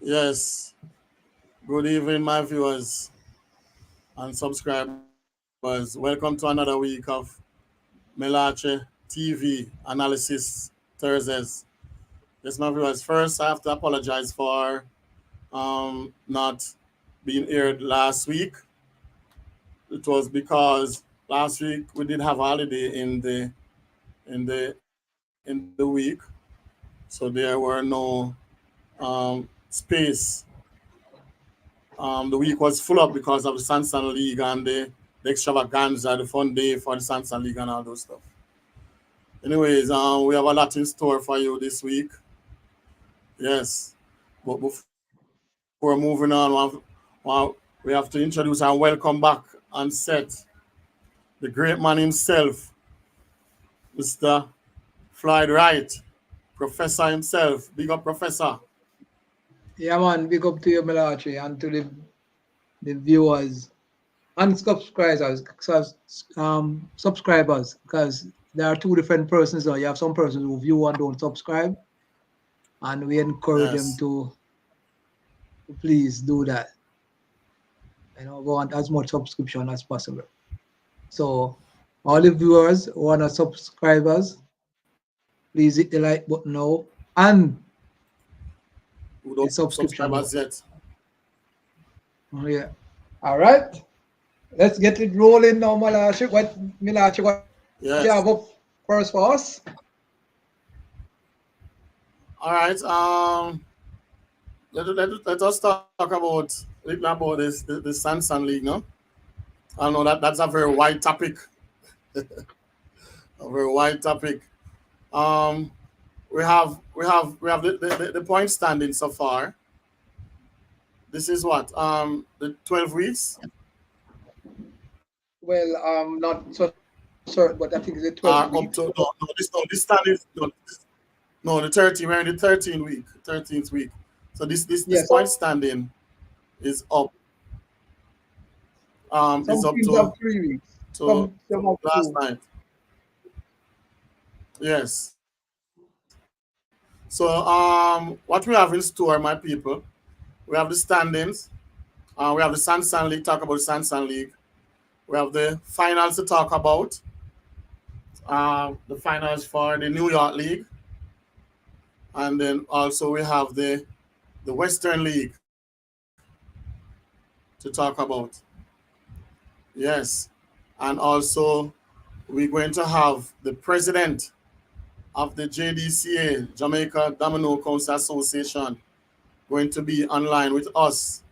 Yes, good evening, my viewers and subscribers. Welcome to another week of MELLACHE TV Analysis Thursdays. Yes, my viewers, first I have to apologize for not being aired last week. It was because last week we did have a holiday in the week, so there were no space. The week was full up because of the Sansan League and the extravaganza, the fun day for the Sansan League and all those stuff. Anyways, we have a lot in store for you this week. Yes, but before moving on, we have to introduce and welcome back on set the great man himself, Mr. Floyd Wright, Professor himself. Big up, Professor. Yeah, man, big up to you, Melachi, and to the viewers and subscribers, because there are two different persons now. You have some persons who view and don't subscribe, and we encourage them Yes, to please do that. We want as much subscription as possible. So, all the viewers who want to subscribers, please hit the like button now and we the don't subscription subscribe button. as yet. Yeah. All right. Let's get it rolling now, Malachi, what you have up Yes. first for us? All right. Let us talk about the Sansan League, no? I know that's a very wide topic, a very wide topic. Um, we have the point standing so far. This is what the 12 weeks Well, not so certain, but I think it's a 12 week. are up to this standing no the 13 we're in the 13th week. So Yeah, this point standing is up some is up teams have 3 weeks, some to have last two. night. Yes. So what we have in store, my people, we have the standings. We have the Sansan League. Talk about the Sansan League. We have the finals to talk about. The finals for the New York League, and then also we have the Western League to talk about. Yes, and also we're going to have the president of the JDCA, Jamaica Domino Council Association, going to be online with us,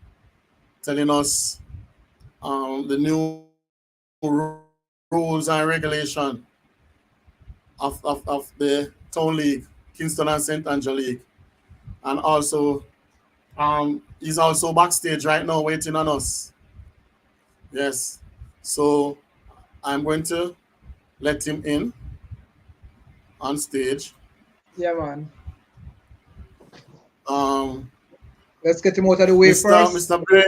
telling us the new rules and regulation of the Town League, Kingston and St. Angela League. And also, he's also backstage right now waiting on us. Yes. So I'm going to let him in on stage. Yeah, man. Um, Let's get him out of the way first. Mr. Bray,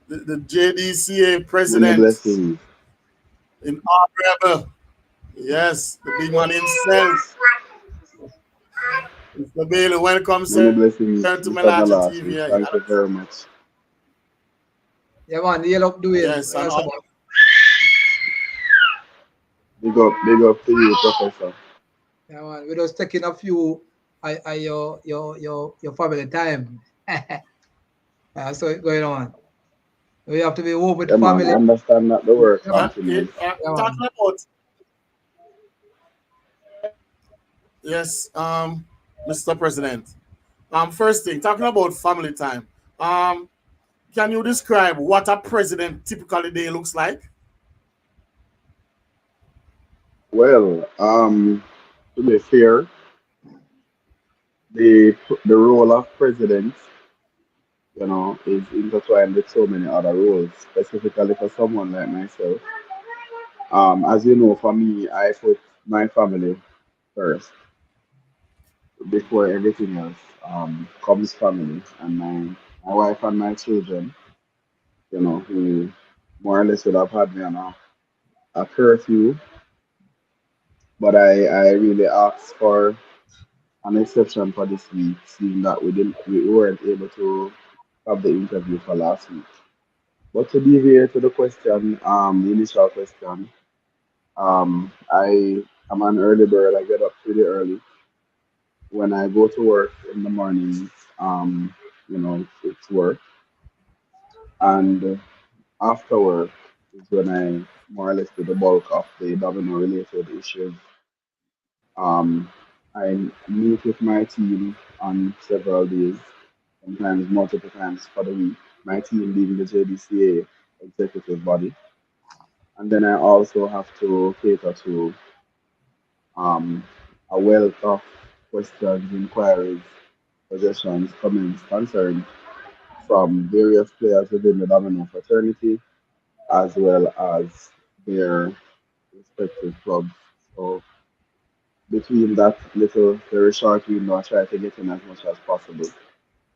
the JDCA Many president blessings. in Arbor. Yes, the big man himself. Mr. Bailey, welcome, Many sir, to blessings, Melache Mr. TV. Malachi. Thank you very much. Yeah, man, yell up the way. Yes, and Yes, all, about. Big up to you, Professor. Yeah, man. We're just taking a few your family time. So it's going on. We have to be home with Yeah, man, I family. understand that the work Yeah, man. continues. Yeah, man. talking about yes, Mr. President. First thing, talking about family time. Um, can you describe what a president typically day looks like? Well, to be fair, the the role of president, is intertwined with so many other roles, specifically for someone like myself. As you know, for me, I put my family first before everything else. Comes family and my wife and my children, who more or less would have had me on a curfew, but I really asked for an exception for this week, seeing that we weren't able to have the interview for last week. But to deviate to the question, the initial question, I am an early bird. I get up pretty early. When I go to work in the morning, it's work, and after work is when I more or less do the bulk of the domino related issues. Um, I meet with my team on several days, sometimes multiple times for the week. My team being the JDCA executive body. And then I also have to cater to um, a wealth of questions, inquiries, suggestions, comments, concerns from various players within the Domino fraternity as well as their respective clubs. So between that little very short window, I try to get in as much as possible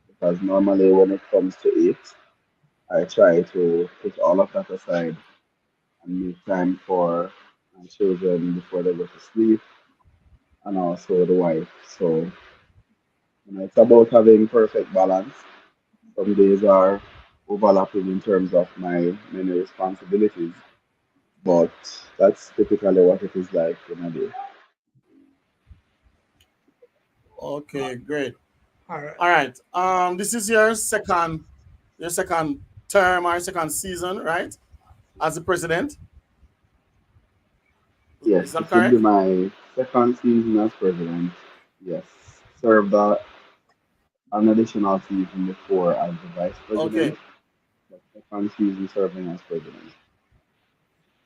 because normally when it comes to it, I try to put all of that aside and make time for my children before they go to sleep and also the wife. So it's about having perfect balance. Some days are overlapping in terms of my many responsibilities, but that's typically what it is like in a day. Okay, great. All right. All right. This is your second term or second season, right? As the president. Yes, Is that this would be correct? my second season as president. Yes, served an additional season before as the vice president, Okay. but second season serving as president.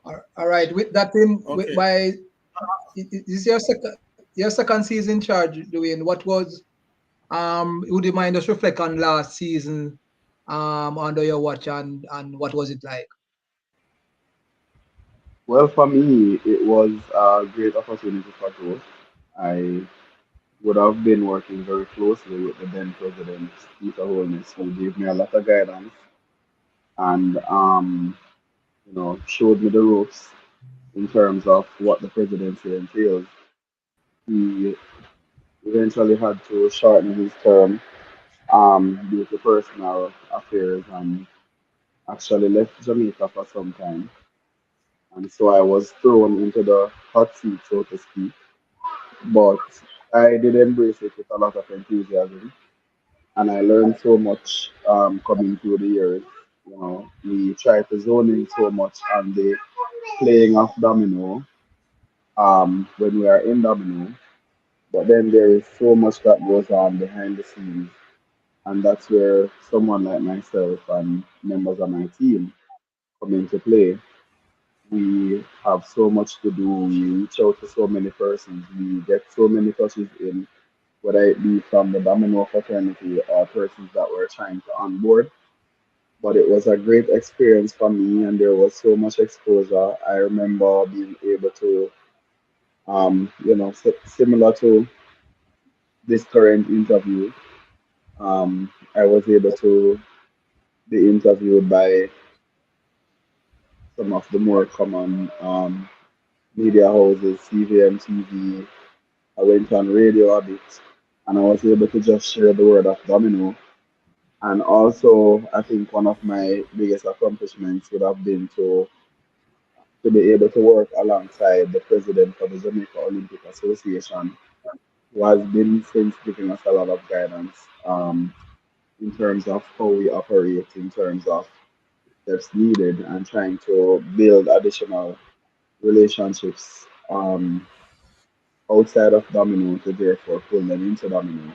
All right. With that in, with Okay. by this is your second season charge, Dwayne. What was would you mind just reflect on last season under your watch and what was it like? Well, for me, it was a great opportunity for growth. I would have been working very closely with the then president, Peter Holness, who gave me a lot of guidance and showed me the ropes in terms of what the presidency entails. He eventually had to shorten his term due to personal affairs and actually left Jamaica for some time. And so I was thrown into the hot seat, so to speak. But I did embrace it with a lot of enthusiasm, and I learned so much coming through the years. We try to zone in so much on the playing of domino when we are in domino, but then there is so much that goes on behind the scenes, and that's where someone like myself and members of my team come into play. We have so much to do. We reach out to so many persons. We get so many touches in, whether it be from the Domino fraternity or persons that we're trying to onboard. But it was a great experience for me, and there was so much exposure. I remember being able to, similar to this current interview, I was able to be interviewed by some of the more common media houses, CVM TV. I went on radio a bit, and I was able to just share the word of Domino. And also, I think one of my biggest accomplishments would have been to be able to work alongside the president of the Jamaica Olympic Association, who has been since giving us a lot of guidance in terms of how we operate, in terms of steps needed, and trying to build additional relationships outside of Domino to therefore pull them into Domino.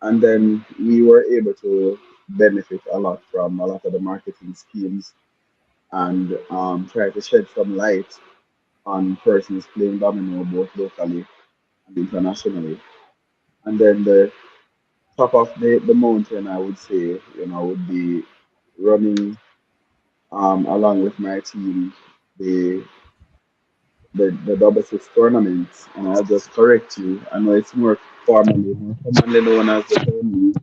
And then we were able to benefit a lot from a lot of the marketing schemes and try to shed some light on persons playing domino both locally and internationally. And then the top of the mountain, I would say, would be running along with my team the the double six tournament. And I'll just correct you. I know it's more commonly known as the tournament,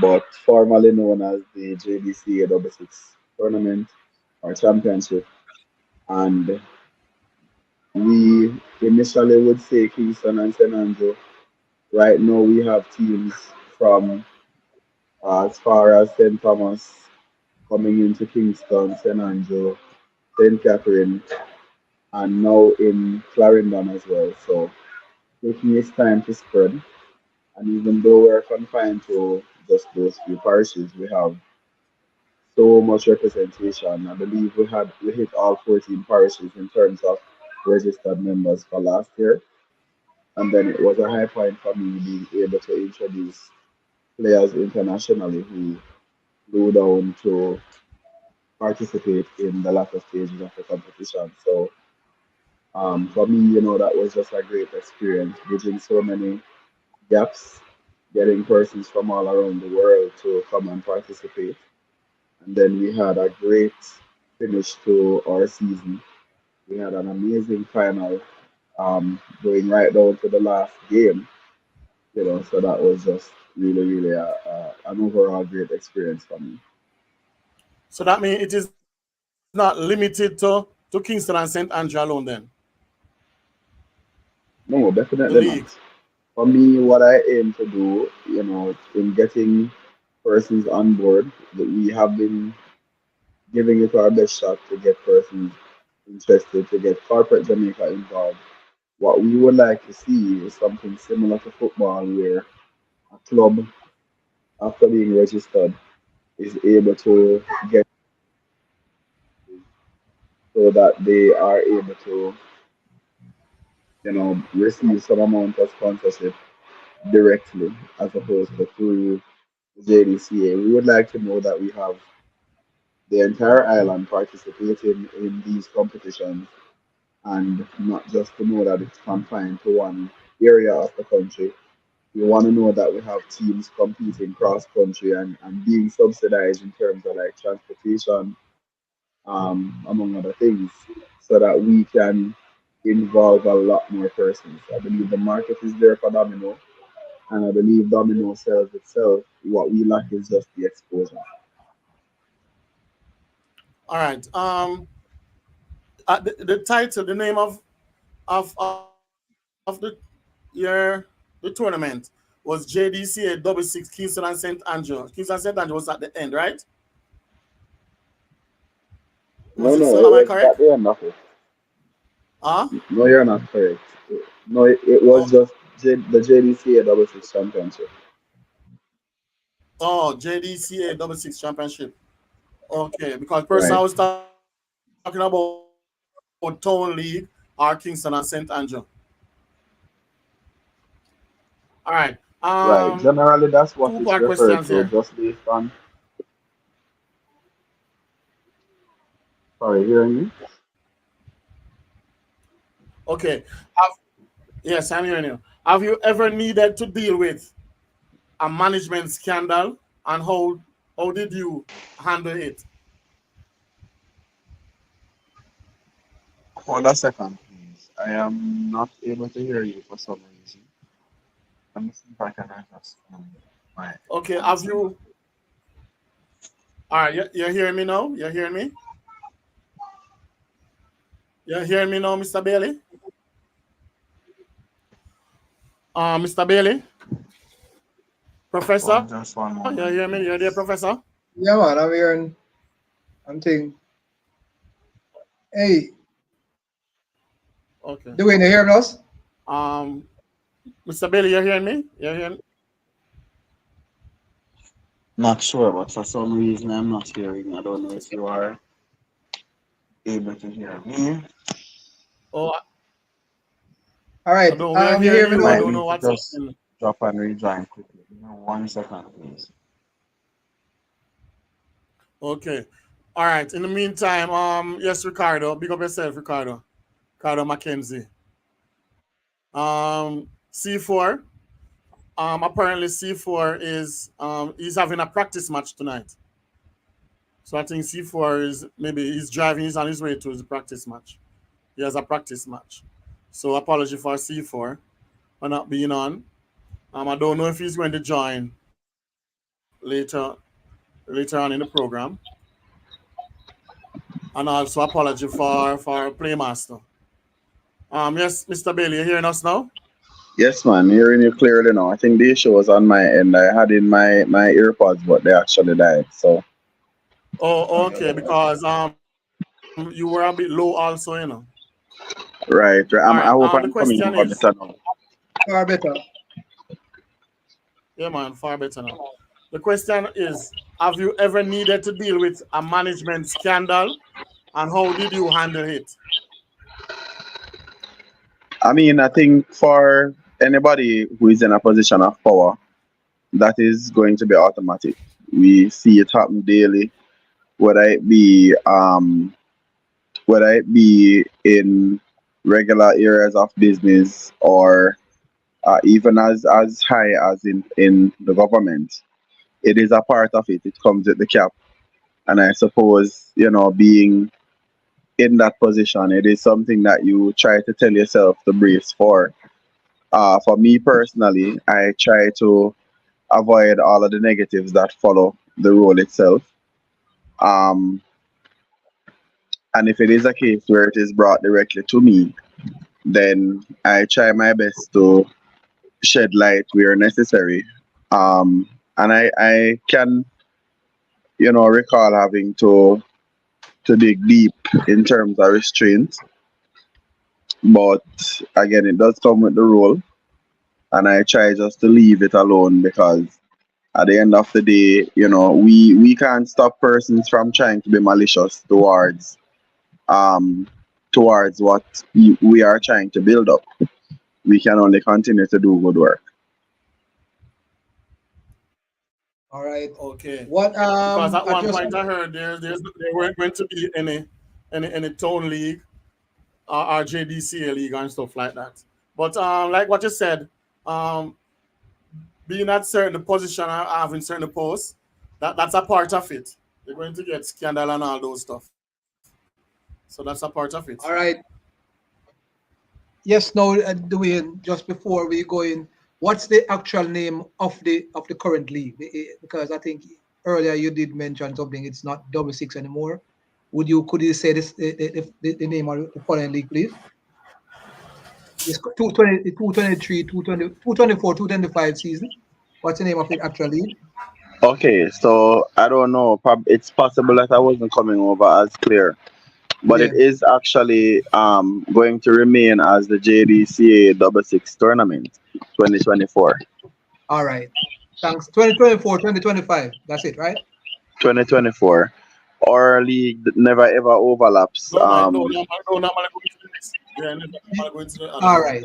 but formerly known as the JDCA double six tournament or championship. And we initially would say Kingston and San Andrew, Right now, we have teams from as far as St. Thomas coming into Kingston, St. Andrew, St. Catherine, and now in Clarendon as well. So taking its time to spread. And even though we're confined to just those few parishes, we have so much representation. I believe we hit all 14 parishes in terms of registered members for last year. And then it was a high point for me being able to introduce players internationally who flew down to participate in the latter stages of the competition. So for me, that was just a great experience, bridging so many gaps, getting persons from all around the world to come and participate. And then we had a great finish to our season. We had an amazing final, going right down to the last game. So that was just really, really an overall great experience for me. So that means it is not limited to Kingston and St. Andrew alone then, No, the definitely league. not. For me, what I aim to do, in getting persons on board, that we have been giving it our best shot to get persons interested, to get corporate Jamaica involved. What we would like to see is something similar to football, where a club, after being registered, is able to get so that they are able to, receive some amount of sponsorship directly as opposed to through JDCA. We would like to know that we have the entire island participating in these competitions, and not just to know that it's confined to one area of the country. We want to know that we have teams competing cross country, and being subsidized in terms of like transportation, among other things, so that we can involve a lot more persons. I believe the market is there for Domino, and I believe Domino sells itself. What we lack is just the exposure. All right. The title, the name of your the tournament was JDCA double six Kingston and St. Andrew. Kingston and St. Andrew was at the end, right? Was No, it no, so? it Am I was correct? at the end of it. Huh? No, you're not correct. No, it was Oh, just the JDCA Double Six Championship. oh, JDCA double six championship. Okay, because person I Right, was talking about Town League are Kingston and St. Andrew. All right. right. Generally, that's what Two it's part referred questions to, here. just based on. Sorry, hearing me? Okay. Have, yes, I'm hearing you. Have you ever needed to deal with a management scandal, and how did you handle it? Hold a second, please. I am not able to hear you for some reason. Let me see if I can adjust my Okay. Have answer. you? All right. You're hearing me now. You're hearing me. You're hearing me now, Mr. Bailey. Mr. Bailey, Professor. Hold just You one hear me? moment, You're there, please. Professor. Yeah, man, I'm hearing. I'm thinking, hey, Okay. Dwayne, you hearing us? Um, Mr. Bailey, you're hearing me? You're hearing? Not sure, but for some reason I'm not hearing. I don't know if you are able to hear me. Oh, All I right. don't. We are You hearing hear me You you. I now? might don't know need to what's just happening. drop and rejoin quickly. Give me 1 second, please. Okay. All right. In the meantime, yes, Ricardo, big up yourself, Ricardo. Ricardo Mackenzie. C4. Apparently C4 is he's having a practice match tonight. So I think C4 is maybe he's driving. He's on his way to his practice match. He has a practice match. So apology for C4 for not being on. I don't know if he's going to join later on in the program. And also apology for Playmaster. Yes, Mr. Bailey, you hearing us now? Yes, man, hearing you clearly now. I think the issue was on my end. I had in my earpods, but they actually died. So, Oh, okay, because you were a bit low also, right, All right. right. I hope The I'm question coming over is, better now. Far better. yeah, man, far better now. The question is, have you ever needed to deal with a management scandal, and how did you handle it? I mean, I think for anybody who is in a position of power, that is going to be automatic. We see it happen daily, whether it be in regular areas of business or even as high as in the government. It is a part of it. It comes with the cap, and I suppose being in that position, it is something that you try to tell yourself to brace for. For me personally, I try to avoid all of the negatives that follow the role itself. Um, and if it is a case where it is brought directly to me, then I try my best to shed light where necessary. And I can, recall having to dig deep in terms of restraint. But again, it does come with the role, and I try just to leave it alone because at the end of the day, we can't stop persons from trying to be malicious um towards what we are trying to build up. We can only continue to do good work. All right. Okay, What because at I one just point I heard there weren't going to be any town league or JDCA league and stuff like that. But like what you said, um, being at certain position or having certain posts, that's a part of it. You're going to get scandal and all those stuff. So that's a part of it. all right. Yes, no, Dwayne, just before we go in, what's the actual name of the current league? Because I think earlier you did mention something. It's not double six anymore. Could you say this the name of the current league, please? It's 220, 223, 220, 224, 225 season. What's the name of the actual league? Okay, so I don't know. It's possible that I wasn't coming over as clear, but it Yeah. is actually going to remain as the JDCA Double Six Tournament 2024. All right. Thanks. 2024, 2025. That's it, right? 2024. Our league never ever overlaps. No, no, not going to the next. Yeah, not going to the other All league. right.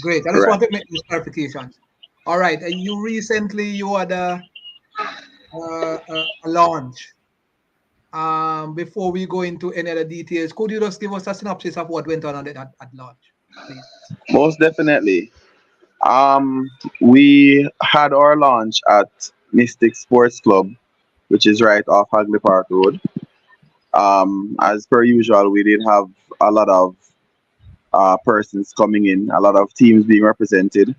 Great. I just Right. want to make these clarifications. All right. You had a launch. Before we go into any other details, could you just give us a synopsis of what went on at launch, please? Most definitely. Um, we had our launch at Mystic Sports Club, which is right off Hagley Park Road. As per usual, we did have a lot of persons coming in, a lot of teams being represented.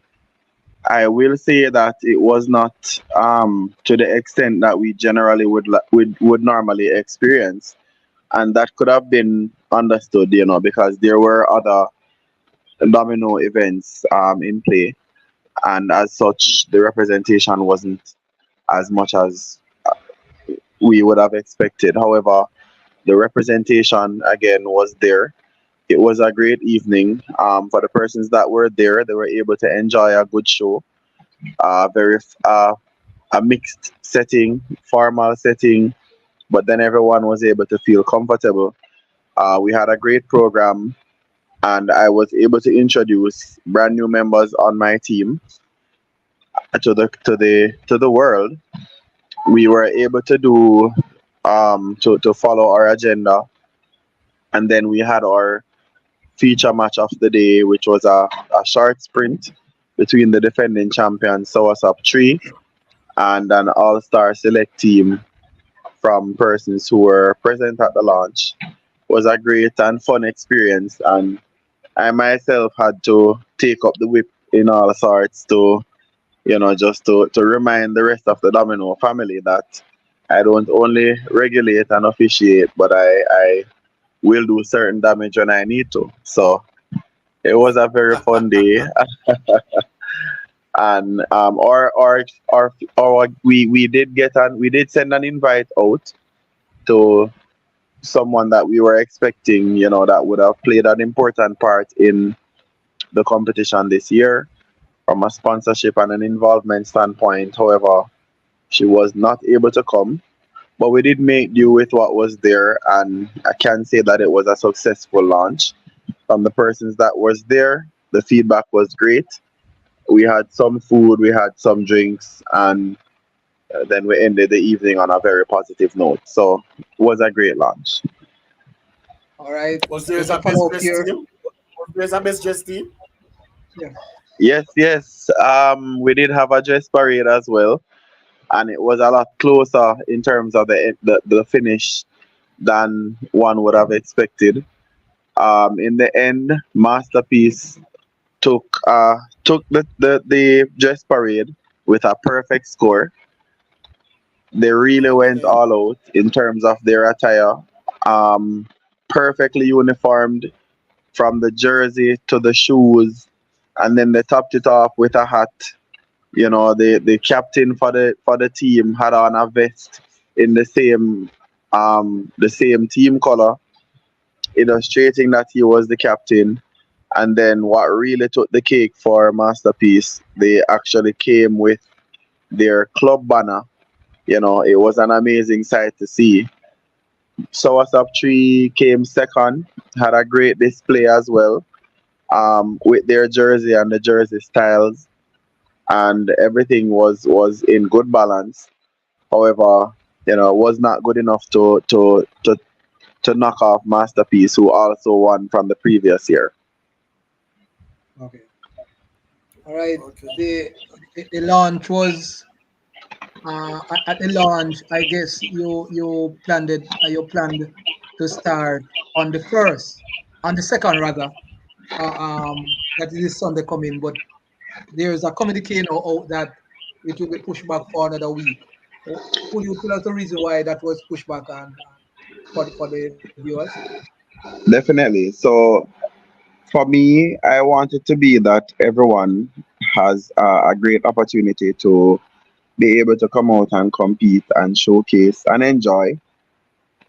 I will say that it was not to the extent that we generally would normally experience, and that could have been understood, because there were other domino events in play, and as such, the representation wasn't as much as we would have expected. However, the representation again was there. It was a great evening. For the persons that were there, they were able to enjoy a good show. Very a mixed setting, formal setting, but then everyone was able to feel comfortable. We had a great program, and I was able to introduce brand new members on my team to the world. We were able to do to follow our agenda, and then we had our feature match of the day, which was a short sprint between the defending champion Soursop 3 and an all-star select team from persons who were present at the launch. It was a great and fun experience, and I myself had to take up the whip in all sorts to, just to remind the rest of the Domino family that I don't only regulate and officiate, but I will do certain damage when I need to. So It was a very fun day, and we did we did send an invite out to someone that we were expecting, that would have played an important part in the competition this year from a sponsorship and an involvement standpoint. However, she was not able to come, but we did make do with what was there, and I can say that it was a successful launch. From the persons that was there, the feedback was great. We had some food, we had some drinks, and then we ended the evening on a very positive note. So it was a great launch. All right. Was there Just a a best follow up dressed here. team? Was there a best dressed team? Yeah. Yes, yes. We did have a dress parade as well, and it was a lot closer in terms of the finish than one would have expected. In the end, Masterpiece took the dress parade with a perfect score. They really went Okay. all out in terms of their attire. Um, Perfectly uniformed from the jersey to the shoes, and then they topped it off with a hat. The captain for the team had on a vest in the same team color, illustrating that he was the captain. And then what really took the cake for Masterpiece, they actually came with their club banner. It was an amazing sight to see. Soursop Tree came second, had a great display as well, with their jersey and the jersey styles, and everything was in good balance. However, it was not good enough to knock off Masterpiece, who also won from the previous year. Okay. All right. Okay. The launch was at the launch. I guess you planned to start on the first, on the second rather. That is this Sunday coming, but there's a communique now out that it will be pushed back for another week. Could you tell us the reason why that was pushed back and for the viewers? Definitely. So for me, I want it to be that everyone has a great opportunity to be able to come out and compete and showcase and enjoy.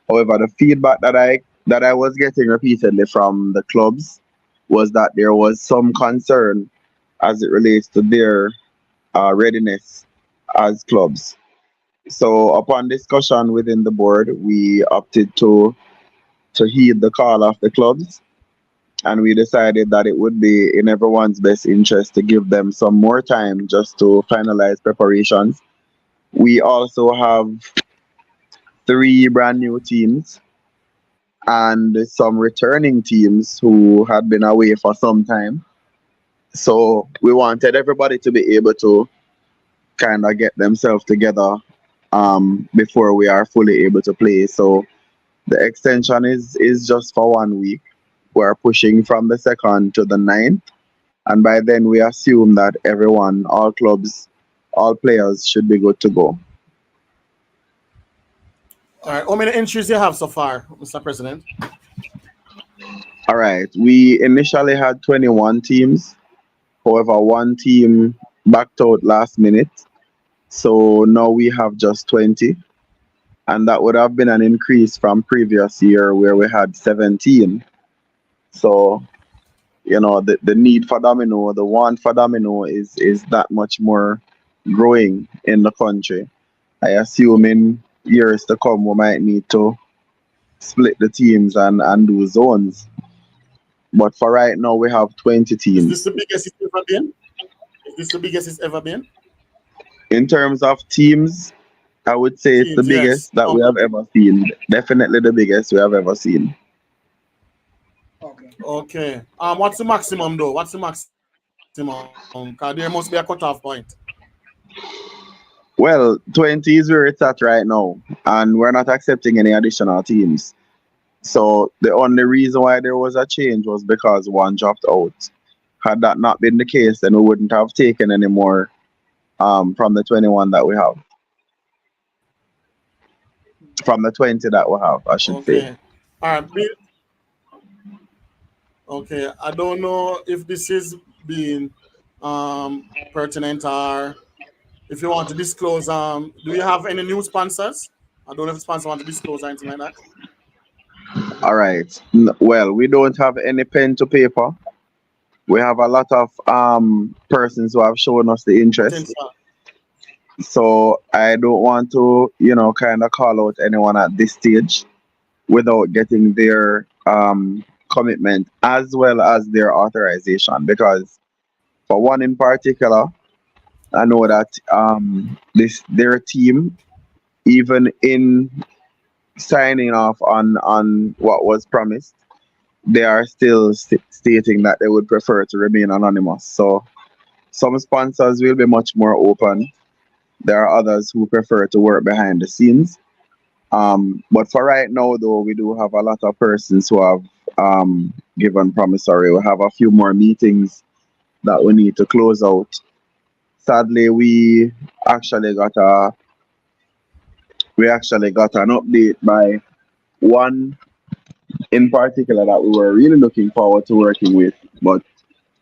However, the feedback that I was getting repeatedly from the clubs was that there was some concern as it relates to their readiness as clubs. So upon discussion within the board, we opted to heed the call of the clubs, and we decided that it would be in everyone's best interest to give them some more time just to finalize preparations. We also have three brand new teams and some returning teams who had been away for some time. So we wanted everybody to be able to kind of get themselves together before we are fully able to play. So the extension is just for 1 week. We're pushing from the 2nd to the 9th. And by then we assume that everyone, all clubs, all players should be good to go. All right. How many entries you have so far, Mr. President? All right. We initially had 21 teams. However, one team backed out last minute. So now we have just 20. And that would have been an increase from previous year where we had 17. So, the need for domino, the want for domino is that much more growing in the country. I assume in years to come we might need to split the teams and do zones. But for right now we have 20 Is this teams. the biggest it's ever been? Is this the biggest it's ever been? In terms of teams, I would say it's the Teams, yes. biggest that we have ever seen. Definitely the biggest we have ever seen. Okay. Okay. What's the maximum though? What's the maximum? Because there must be a cutoff point. Well, 20 is where it's at right now, and we're not accepting any additional teams. So the only reason why there was a change was because one dropped out. Had that not been the case, then we wouldn't have taken any more from the 21 that we have. From the 20 that we have, I should say. Okay. All right. Okay, I don't know if this is being pertinent or if you want to disclose. Do you have any new sponsors? I don't know if sponsor want to disclose or anything like that. All right. Well, we don't have any pen to paper. We have a lot of persons who have shown us the interest. Potential. So I don't want to, kind of call out anyone at this stage without getting their commitment as well as their authorization. Because for one in particular, I know that this their team, even in signing off on what was promised, they are still stating that they would prefer to remain anonymous. So some sponsors will be much more open. There are others who prefer to work behind the scenes. But for right now, though, we do have a lot of persons who have given promissory. We have a few more meetings that we need to close out. Sadly, actually got a we actually got an update by one in particular that we were really looking forward to working with, but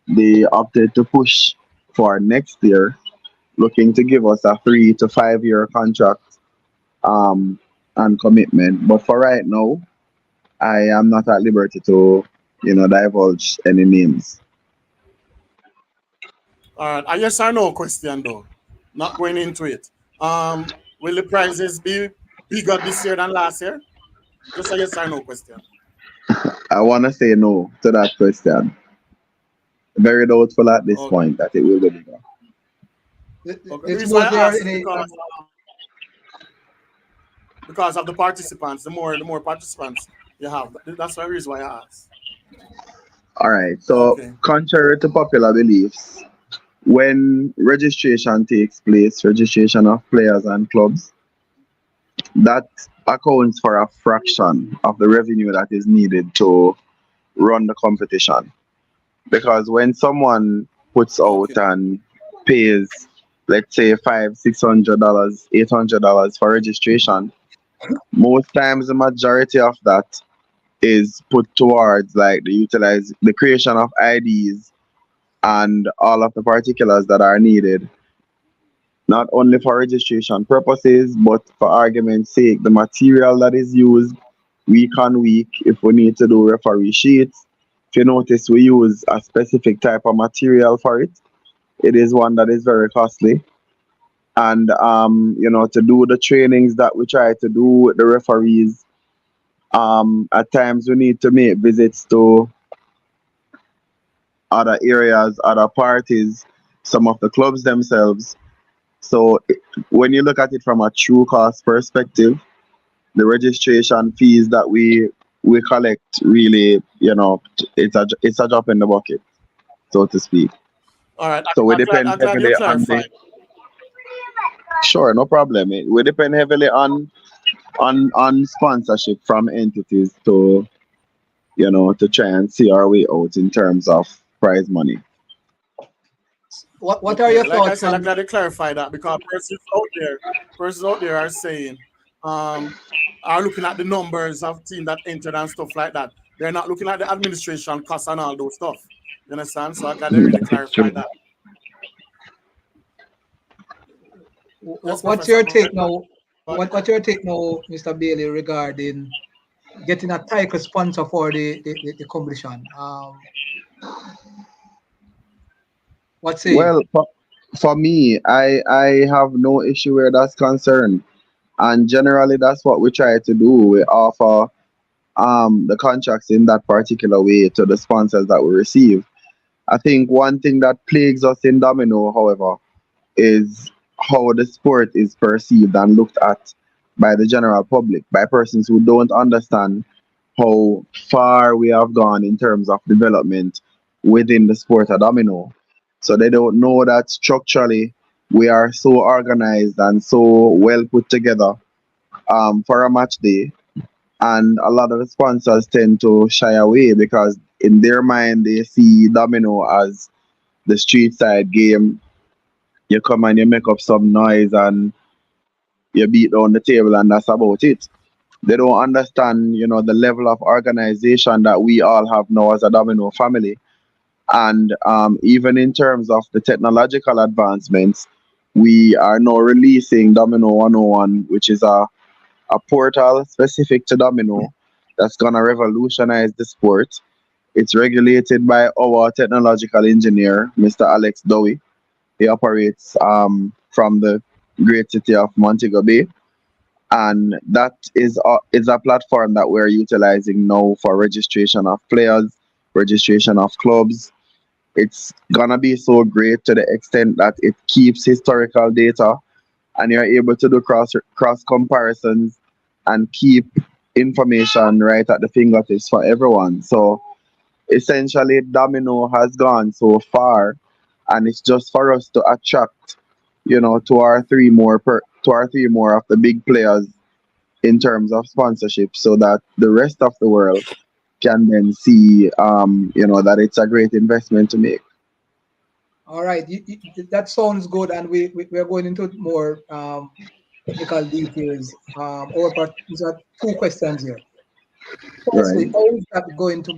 they opted to push for next year, looking to give us a 3 to 5 year contract um, and commitment. But for right now, I am not at liberty to, divulge any names. All right, a yes or no question though. Not going into it. Will the prizes be bigger this year than last year? Just a yes or no question. I want to say no to that question. Very doubtful at this Okay. point that it will be bigger. Okay. The Let's reason why know if there I are ask is any. because of the participants. The more participants you have, that's the reason why I ask. All right. So, Okay. contrary to popular beliefs, when registration takes place, registration of players and clubs, that accounts for a fraction of the revenue that is needed to run the competition. Because when someone puts out Okay. and pays, let's say $500, $600, $800 for registration, most times the majority of that is put towards like the creation of IDs and all of the particulars that are needed, not only for registration purposes, but for argument's sake, the material that is used week on week, if we need to do referee sheets. If you notice, we use a specific type of material for it. It is one that is very costly. And, to do the trainings that we try to do with the referees, at times we need to make visits to other areas, other parties, some of the clubs themselves. So when you look at it from a true cost perspective, the registration fees that we collect really, it's a drop in the bucket, so to speak. All right. So we I'm depend glad, you heavily on the clarified. sure, no problem. We depend heavily on sponsorship from entities to try and see our way out in terms of prize money. What are Okay. your Like I thoughts said, I'm on? glad you clarified that because persons out there are saying, um, are looking at the numbers of team that entered and stuff like that. They're not looking at the administration costs and all those stuff. You understand? So I'm glad they really That is true. clarified that. Yes, What's Professor. your Go take ahead. now? What's your take now, Mr. Bailey, regarding getting a title sponsor for the competition? What say you? Well, for me, I have no issue where that's concerned. And generally, that's what we try to do. We offer the contracts in that particular way to the sponsors that we receive. I think one thing that plagues us in Domino, however, is how the sport is perceived and looked at by the general public, by persons who don't understand how far we have gone in terms of development within the sport of domino. So they don't know that structurally we are so organized and so well put together for a match day. And a lot of the sponsors tend to shy away because in their mind they see domino as the street side game. You come and you make up some noise and you beat down the table and that's about it. They don't understand, the level of organization that we all have now as a Domino family. And even in terms of the technological advancements, we are now releasing Domino 101, which is a portal specific to Domino that's going to revolutionize the sport. It's regulated by our technological engineer, Mr. Alex Dowie. He operates from the great city of Montego Bay. And that is a platform that we're utilizing now for registration of players, registration of clubs. It's gonna be so great to the extent that it keeps historical data, and you're able to do cross comparisons and keep information right at the fingertips for everyone. So essentially, Domino has gone so far, and it's just for us to attract, to our three more of the big players in terms of sponsorship, so that the rest of the world can then see, that it's a great investment to make. All right, that sounds good, and we are going into more technical details. These are two questions here. Firstly, Right. how is that going to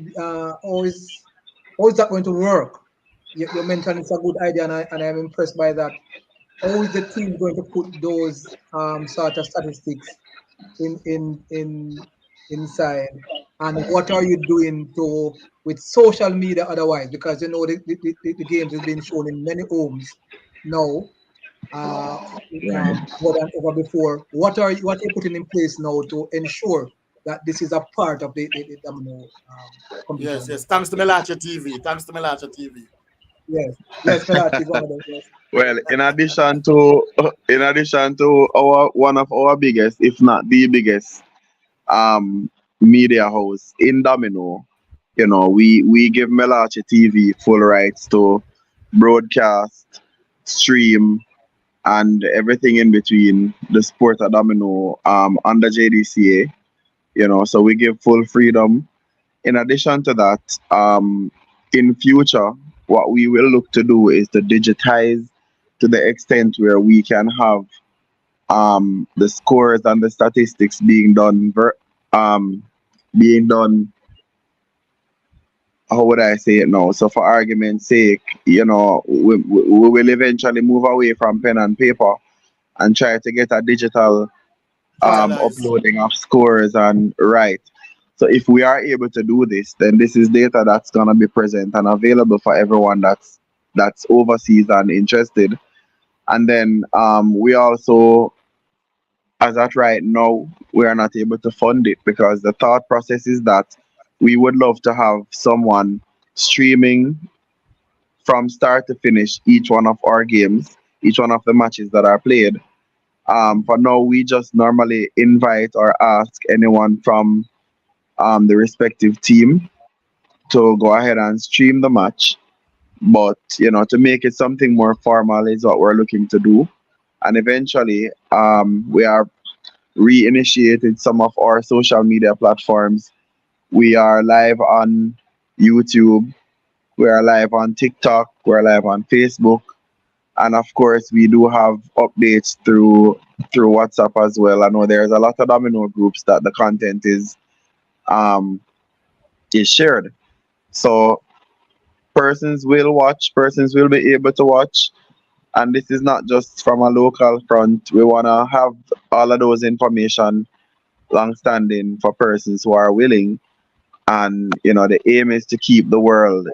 how is that going to work? You mentioned it's a good idea, and I'm impressed by that. How is the team going to put those sort of statistics in inside, and what are you doing to with social media otherwise? Because the games is being shown in many homes now, uh, Right. more than ever before. What are you putting in place now to ensure that this is a part of the domino Yes, competition? yes. Thanks to Melache TV. Thanks to Melache TV. Yes, yes, Melachi is one of them. Yes, Well, in addition to our one of our biggest, if not the biggest, media house in Domino, we give Melache TV full rights to broadcast, stream, and everything in between the sport at Domino under JDCA. So we give full freedom. In addition to that, in future, what we will look to do is to digitize to the extent where we can have the scores and the statistics um, being done. How would I say it now? So, for argument's sake, we will eventually move away from pen and paper and try to get a digital Digitalize. uploading of scores and right. So if we are able to do this, then this is data that's gonna be present and available for everyone that's overseas and interested. And then we also, as at right now, we are not able to fund it because the thought process is that we would love to have someone streaming from start to finish each one of our games, each one of the matches that are played. For now, we just normally invite or ask anyone from the respective team to go ahead and stream the match. But to make it something more formal is what we're looking to do. And eventually, we are reinitiated some of our social media platforms. We are live on YouTube. We are live on TikTok. We're live on Facebook, and of course, we do have updates through WhatsApp as well. I know there's a lot of domino groups that the content um is shared. So persons will be able to watch. And this is not just from a local front. We wanna have all of those information long standing for persons who are willing. And the aim is to keep the world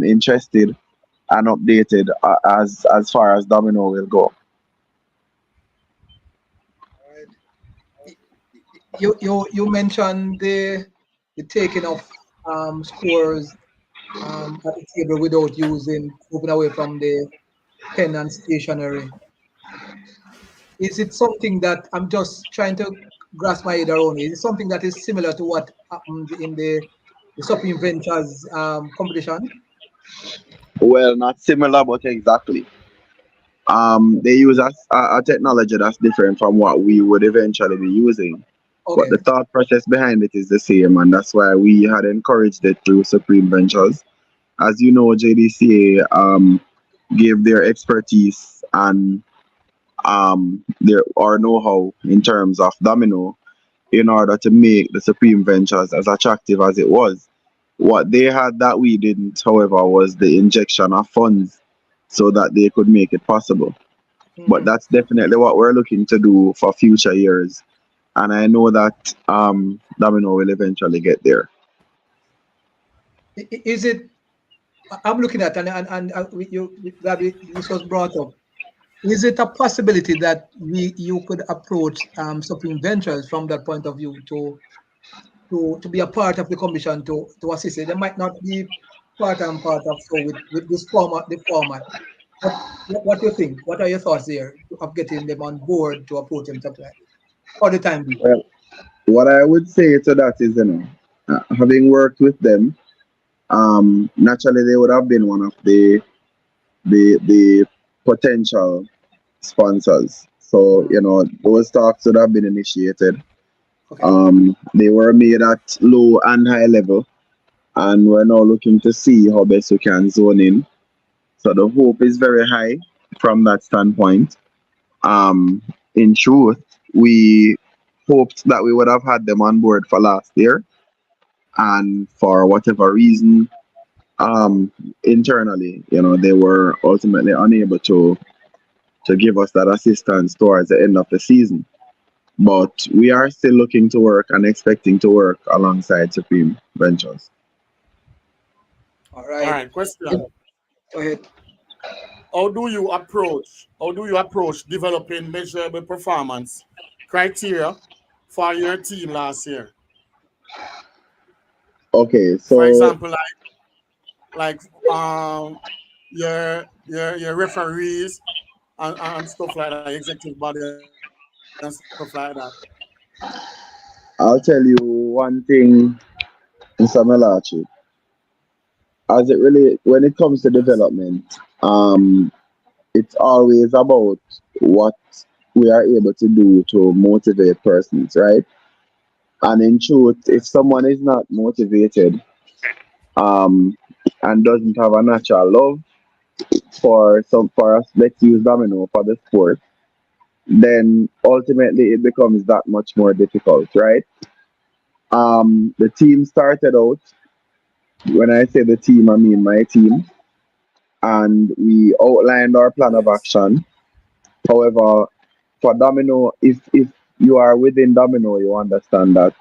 interested and updated as far as domino will go. you mentioned the taking of scores at the table without moving away from the pen and stationery. Is it something that I'm just trying to grasp my head around? Is it something that is similar to what happened in the Supreme Ventures competition? Well, not similar, but exactly. They use a technology that's different from what we would eventually be using, but Okay, the thought process behind it is the same, and that's why we had encouraged it through Supreme Ventures. As you know, JDCA gave their expertise and their our know-how in terms of domino, in order to make the Supreme Ventures as attractive as it was. What they had that we didn't, however, was the injection of funds so that they could make it possible. But that's definitely what we're looking to do for future years. And I know that Domino will eventually get there. Is it? I'm looking at this was brought up. Is it a possibility that you could approach Supreme Ventures from that point of view to be a part of the commission to assist it? They might not be part and part of with this format. What do you think? What are your thoughts there of getting them on board to approach them something like this? For the time being. Well, what I would say to that is, having worked with them, naturally they would have been one of the potential sponsors. So, those talks would have been initiated. Okay. They were made at low and high level, and we're now looking to see how best we can zone in. So the hope is very high from that standpoint. In truth, we hoped that we would have had them on board for last year, and for whatever reason, internally, they were ultimately unable to give us that assistance towards the end of the season. But we are still looking to work and expecting to work alongside Supreme Ventures. All All right. right, question. Go ahead. How do you approach developing measurable performance criteria for your team last year? Okay, For so example, like your referees and stuff like that, executive body and stuff like that. I'll tell you one thing, Mr. Melachi. As it really, when it comes to Yes. development, it's always about what we are able to do to motivate persons, right? And in truth, if Yes. someone is not motivated, um, and doesn't have a natural love for us, let's use domino for the sport, then ultimately it becomes that much more difficult, right? The team started out, when I say the team, I mean my team, and we outlined our plan of Yes. action. However, for domino, if you are within domino, you understand that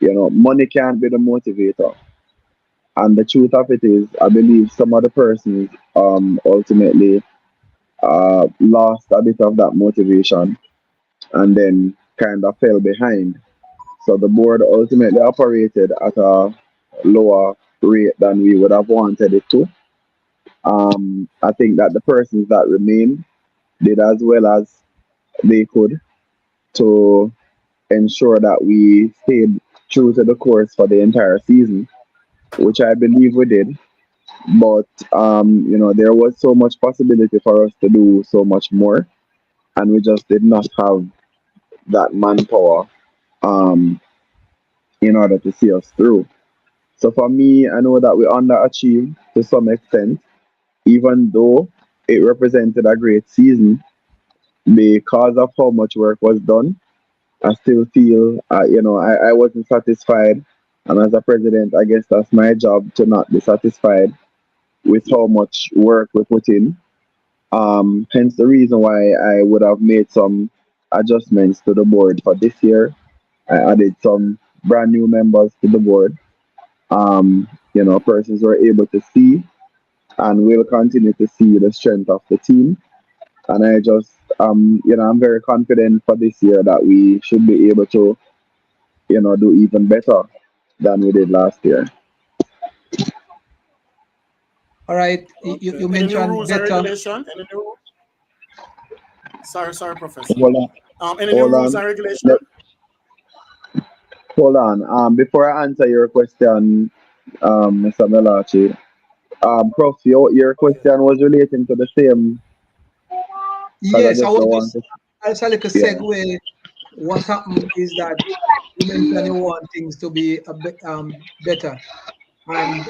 money can't be the motivator. And the truth of it is, I believe some of the persons ultimately lost a bit of that motivation and then kind of fell behind. So the board ultimately operated at a lower rate than we would have wanted it to. I think that the persons that remained did as well as they could to ensure that we stayed true to the course for the entire season, which I believe we did. But there was so much possibility for us to do so much more, and we just did not have that manpower um, in order to see us through. So for me, I know that we underachieved to some extent, even though it represented a great season because of how much work was done. I still feel, I wasn't satisfied. And as a president, I guess that's my job to not be satisfied with how much work we put in. Hence the reason why I would have made some adjustments to the board for this year. I added some brand new members to the board. Persons were able to see and will continue to see the strength of the team. And I just, I'm very confident for this year that we should be able to, do even better than we did last year. All right. You Okay. Any new mentioned rules and better. regulation? Any new? Sorry, Professor. Hold on, Any new hold rules on, and regulation? let, hold on. Before I answer your question, Mr. Melachi, Prof, your Okay. question was relating to the same, because I Yes, I just was don't want just to, also like a yeah. segue. What happened is that you mentioned you want things to be a bit better, and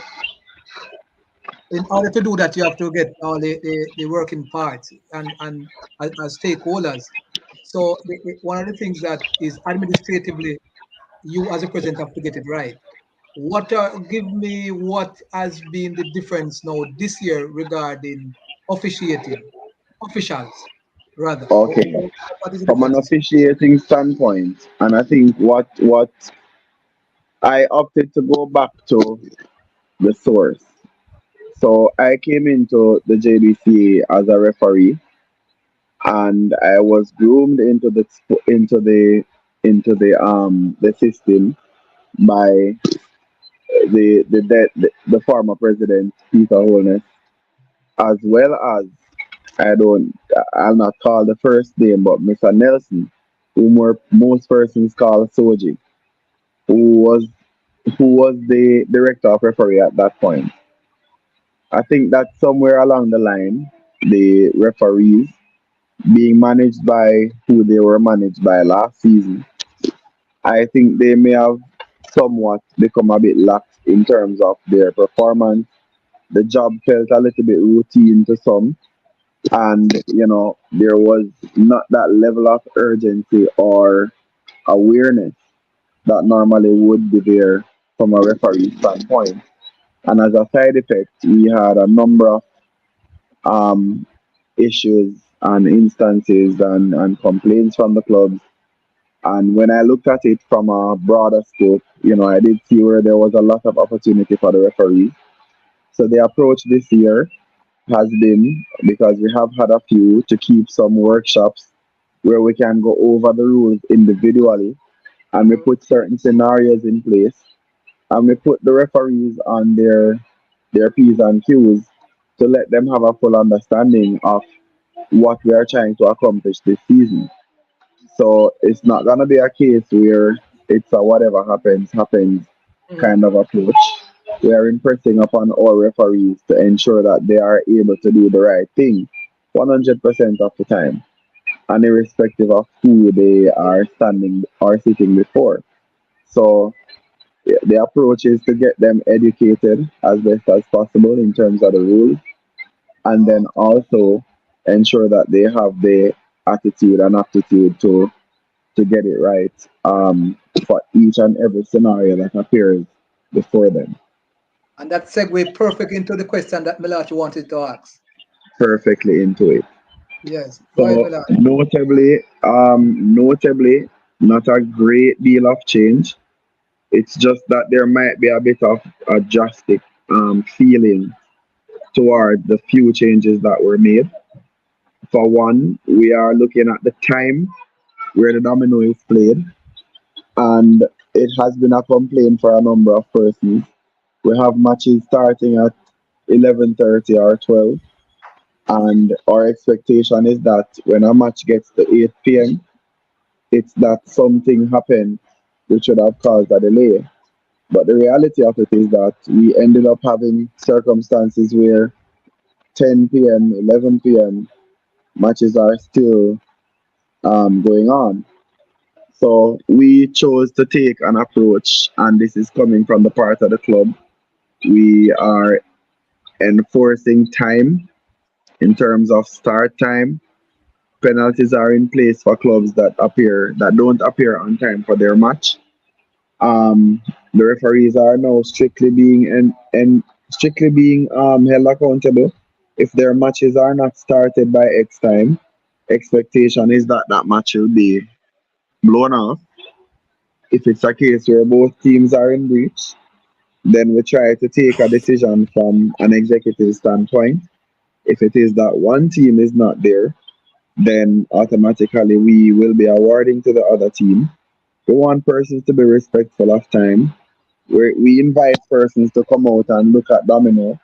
in order to do that, you have to get all the working parts and as stakeholders. So one of the things that is administratively, you as a president have to get it right. Give me what has been the difference now this year regarding officiating, officials rather. Okay. What is the From an difference this year? officiating standpoint, and I think what I opted to go back to the source. So I came into the JDCA as a referee, and I was groomed into the system by the former president Peter Holness, as well as I'll not call the first name, but Mr. Nelson, whom most persons call Soji, who was who was the director of referee at that point. I think that somewhere along the line, the referees being managed by who they were managed by last season, I think they may have somewhat become a bit lax in terms of their performance. The job felt a little bit routine to some, and there was not that level of urgency or awareness that normally would be there from a referee standpoint. And as a side effect, we had a number of um, issues and instances and complaints from the clubs. And when I looked at it from a broader scope, I did see where there was a lot of opportunity for the referees. So the approach this year has been, because we have had a few, to keep some workshops where we can go over the rules individually, and we put certain scenarios in place, and we put the referees on their P's and Q's to let them have a full understanding of what we are trying to accomplish this season. So it's not gonna be a case where it's a whatever happens, happens Mhm. kind of approach. We are impressing upon our referees to ensure that they are able to do the right thing 100% of the time, and irrespective of who they are standing or sitting before. So the approach is to get them educated as best as possible in terms of the rules, and then also ensure that they have the attitude and aptitude to get it right for each and every scenario that appears before them. And that segue perfect into the question that Melachi wanted to ask. Perfectly into it. Yes, go ahead, So Melachi. notably, not a great deal of change. It's just that there might be a bit of a drastic feeling toward the few changes that were made. For one, we are looking at the time where the domino is played, and it has been a complaint for a number of persons. We have matches starting at 11:30 or 12, and our expectation is that when a match gets to 8 p.m., it's that something happened which would have caused a delay. But the reality of it is that we ended up having circumstances where 10 p.m., 11 p.m. matches are still going on. So we chose to take an approach, and this is coming from the part of the club. We are enforcing time in terms of start time. Penalties are in place for clubs that don't appear on time for their match. The referees are now strictly being held accountable. If their matches are not started by X time, expectation is that that match will be blown off. If it's a case where both teams are in breach, then we try to take a decision from an executive standpoint. If it is that one team is not there, then automatically we will be awarding to the other team. We want persons to be respectful of time. We invite persons to come out and look at domino,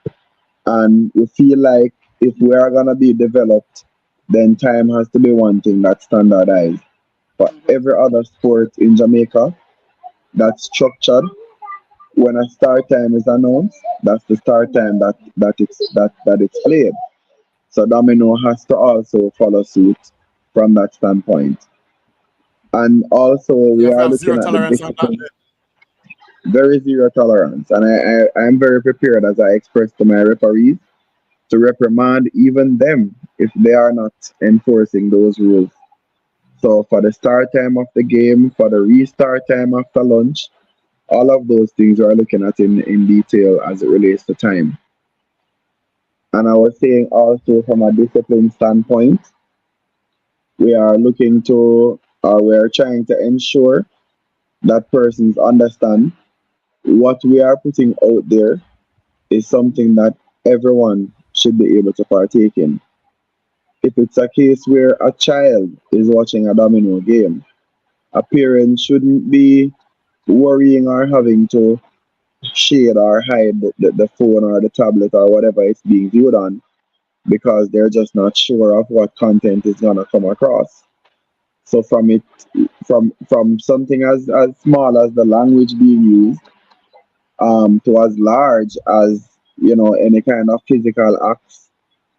and we feel like if we are gonna be developed, then time has to be one thing that's standardized. For every other sport in Jamaica that's structured, when a start time is announced, that's the start time that it's played. So domino has to also follow suit from that standpoint. And also You we have to are have looking zero at the tolerance on that. discipline, very zero tolerance. And I'm very prepared, as I expressed to my referees, to reprimand even them if they are not enforcing those rules. So for the start time of the game, for the restart time after lunch, all of those things we are looking at in detail as it relates to time. And I was saying also from a discipline standpoint, we are looking to, or we are trying to ensure that persons understand what we are putting out there is something that everyone should be able to partake in. If it's a case where a child is watching a domino game, a parent shouldn't be worrying or having to shade or hide the phone or the tablet or whatever it's being viewed on because they're just not sure of what content is gonna come across. So from something as small as the language being used, to as large as any kind of physical acts,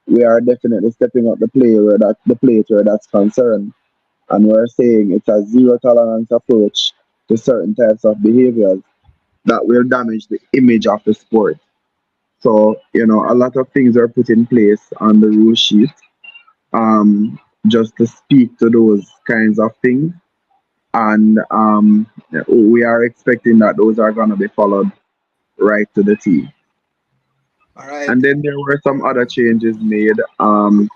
we are definitely stepping up the plate where that's concerned, and we're saying it's a zero tolerance approach to certain types of behaviors that will damage the image of the sport. So a lot of things are put in place on the rule sheet, um, just to speak to those kinds of things, and we are expecting that those are gonna be followed right to the T. All right. And then there were some other changes made, from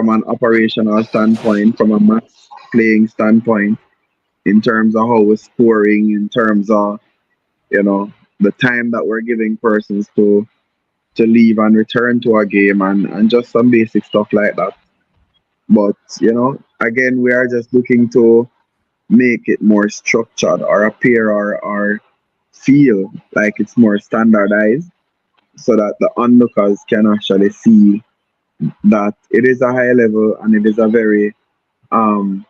an operational standpoint, from a match playing standpoint, in terms of how we're scoring, in terms of the time that we're giving persons to leave and return to a game, and just some basic stuff like that. But again, we are just looking to make it more structured or appear or feel like it's more standardized so that the onlookers can actually see that it is a high level and um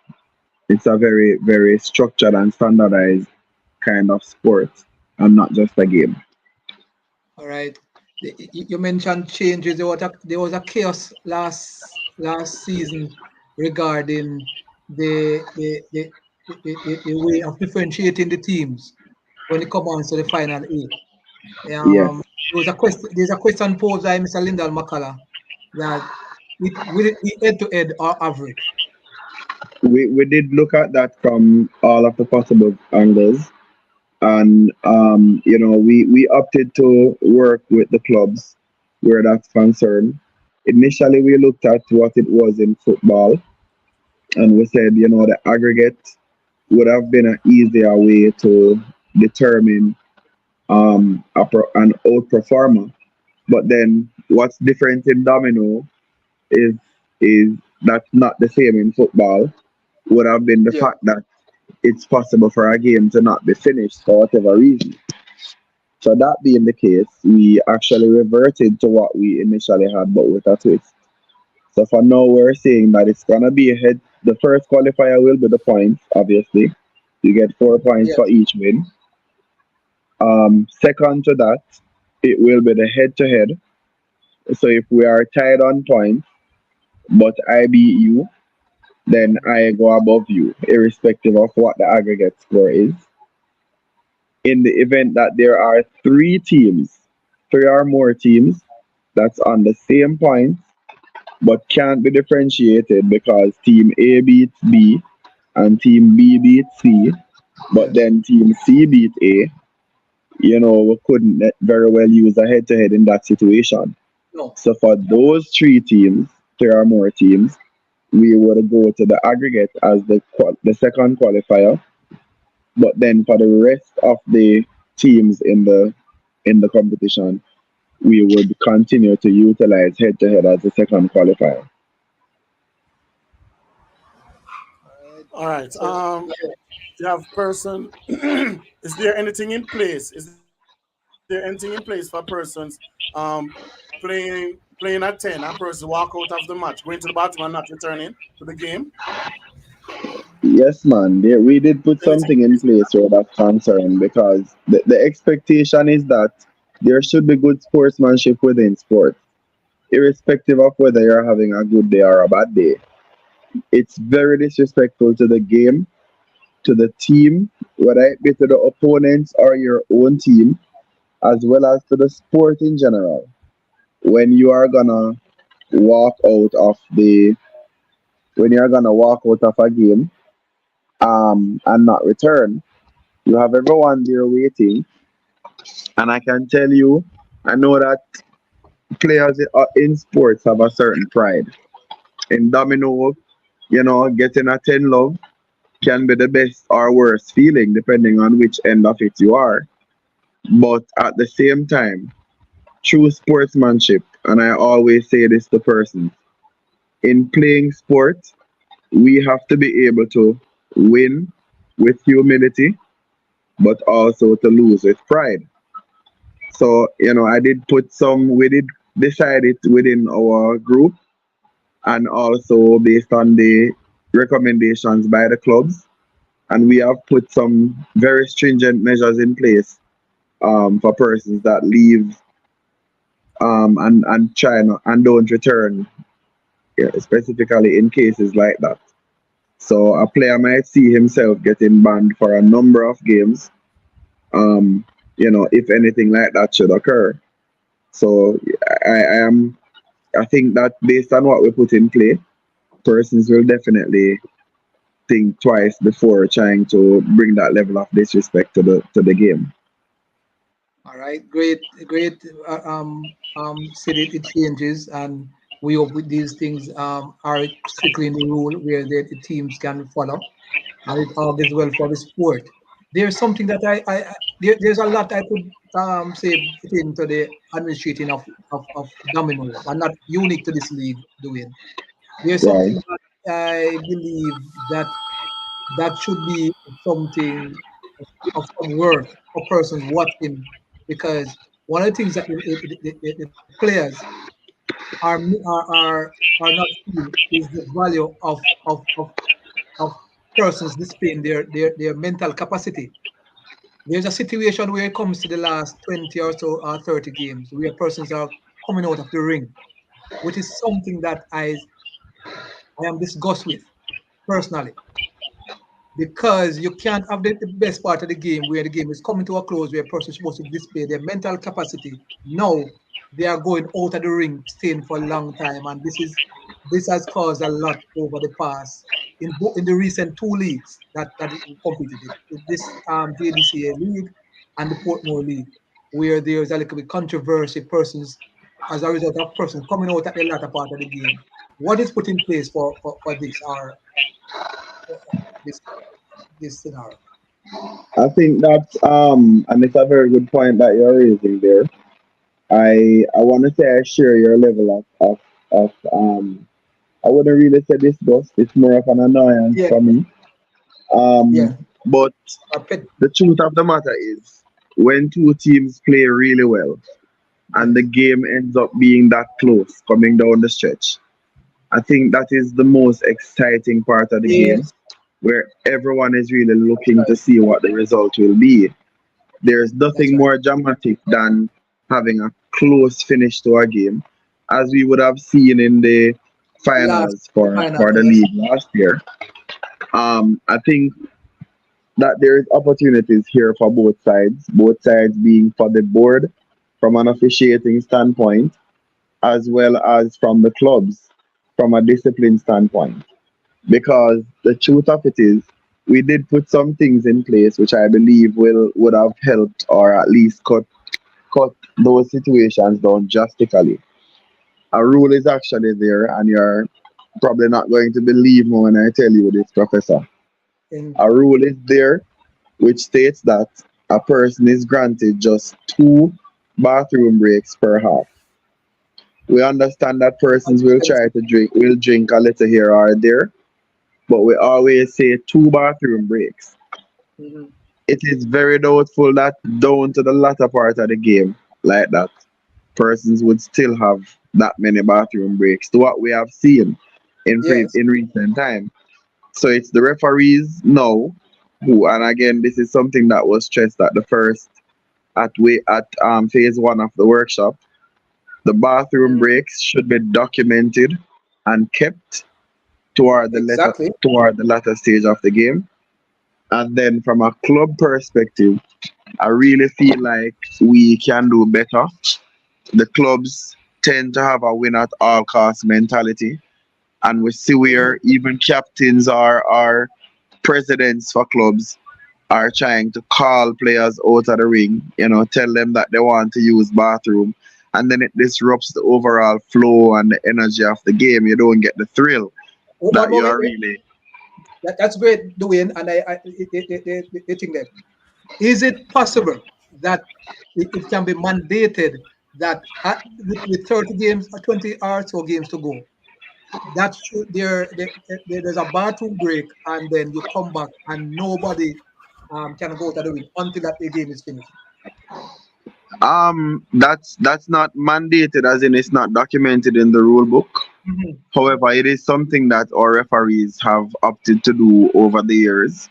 it's a very structured and standardized kind of sport and not just a game. All right. You mentioned changes. There was a chaos last season regarding the way of differentiating the teams when it comes to the final eight. Yes, There's a question posed by Mr. Lyndall McCullough that will it be head to head or average? we did look at that from all of the possible angles, and we opted to work with the clubs where that's concerned. Initially we looked at what it was in football, and we said the aggregate would have been an easier way to determine an out performer. But then what's different in domino is is that's not the same in football. Would have been the Yeah. fact that it's possible for a game to not be finished for whatever reason. So that being the case, we actually reverted to what we initially had, but with a twist. So for now, we're saying that it's gonna be a head. The first qualifier will be the points, obviously. You get 4 points Yeah. for each win. Second to that, it will be the head-to-head. So if we are tied on points, but I beat you, then I go above you, irrespective of what the aggregate score is. In the event that there are three or more teams that's on the same points but can't be differentiated because team A beats B and team B beats C, but Yes. then team C beat A, we couldn't very well use a head to head in that situation. No. So for those three or more teams, we would go to the aggregate as the second qualifier. But then for the rest of the teams in the competition, we would continue to utilize head to head as the second qualifier. All right. All right. So You have person. Is there anything in place? Is there anything in place for persons playing at 10 and person walk out of the match, going to the bathroom and not returning to the game? Yes, man. We did put Anything in something place in for that? place where that's concerned because the expectation is that there should be good sportsmanship within sport, irrespective of whether you're having a good day or a bad day. It's very disrespectful to the game, to the team, whether it be to the opponents or your own team, as well as to the sport in general. When you are gonna walk out of the when you're gonna walk out of a game and not return. You have everyone there waiting, and I can tell you, I know that players in sports have a certain pride. In domino, getting a 10 love can be the best or worst feeling depending on which end of it you are. But at the same time, true sportsmanship, and I always say this to persons, in playing sport, we have to be able to win with humility, but also to lose with pride. So, I did put we did decide it within our group and also based on the recommendations by the clubs. And we have put some very stringent measures in place for persons that leave and try not, and don't return, yeah, specifically in cases like that. So a player might see himself getting banned for a number of games, if anything like that should occur. So I think that based on what we put in play, persons will definitely think twice before trying to bring that level of disrespect to the game. All right, great. Said it changes, and we hope with these things are strictly in the rule where the teams can follow, and it all goes well for the sport. There's something that there's a lot I could say into the administrating of domino, and not unique to this league doing. There's Right, something that I believe that should be something of some worth for persons watching, because one of the things that the players are not seeing is the value of persons displaying their mental capacity. There's a situation where it comes to the last 20 or so or 30 games where persons are coming out of the ring, which is something that I am disgusted with personally, because you can't have the best part of the game where the game is coming to a close where a person is supposed to display their mental capacity. Now they are going out of the ring, staying for a long time, and this has caused a lot over the past in the recent two leagues that we competed in. This JDCA league and the Portmore league, where there's a little bit controversy, persons as a result of persons coming out at the latter part of the game. What is put in place for this or this this scenario? I think that and it's a very good point that you're raising there. I want to say I share your level of I wouldn't really say disgust. It's more of an annoyance Yeah, for me. yeah. But Or pet. the truth of the matter is, when two teams play really well and the Yes. game ends up being that close coming down the stretch, I think that is the most exciting part of the game, Yes. where everyone is really That's looking to right. see what the result will be. There's That's nothing right. more dramatic than having a close finish to a game, as we would have seen in the Last finals final. for the Yes. league last year. I think that there is opportunities here for both sides being for the board from an officiating standpoint, as well as from the clubs from a discipline standpoint. Because the truth of it is, we did put some things in place which I believe would have helped or at least cut those situations down drastically. A rule is actually there, and you're probably not going to believe me when I tell you this, Professor. In A rule is there which states that a person is granted just two bathroom breaks per half. We understand that persons will try to drink a little here or there, but we always say two bathroom breaks. Mhm. It is very doubtful that down to the latter part of the game, like that, persons would still have that many bathroom breaks to what we have seen Yes. in recent time. So it's the referees now who, and again, this is something that was stressed at the first at phase one of the workshop. The bathroom Mhm. breaks should be documented and kept Exactly. toward the latter stage of the game. And then from a club perspective, I really feel like we can do better. The clubs tend to have a win at all cost mentality, and we see Mhm. where even captains are presidents for clubs are trying to call players out of the ring, tell them that they want to use bathroom, and then it disrupts the overall flow and the energy of the game. You don't get the thrill One that you moment. are really. That's great, Dwayne, and I think that is it possible that it can be mandated that with 30 games or 20 or so games to go, that should there's a bathroom break and then you come back and nobody can go to the ring until that the game is finished. That's not mandated, as in it's not documented in the rule book. Mhm. However, it is something that our referees have opted to do over the years.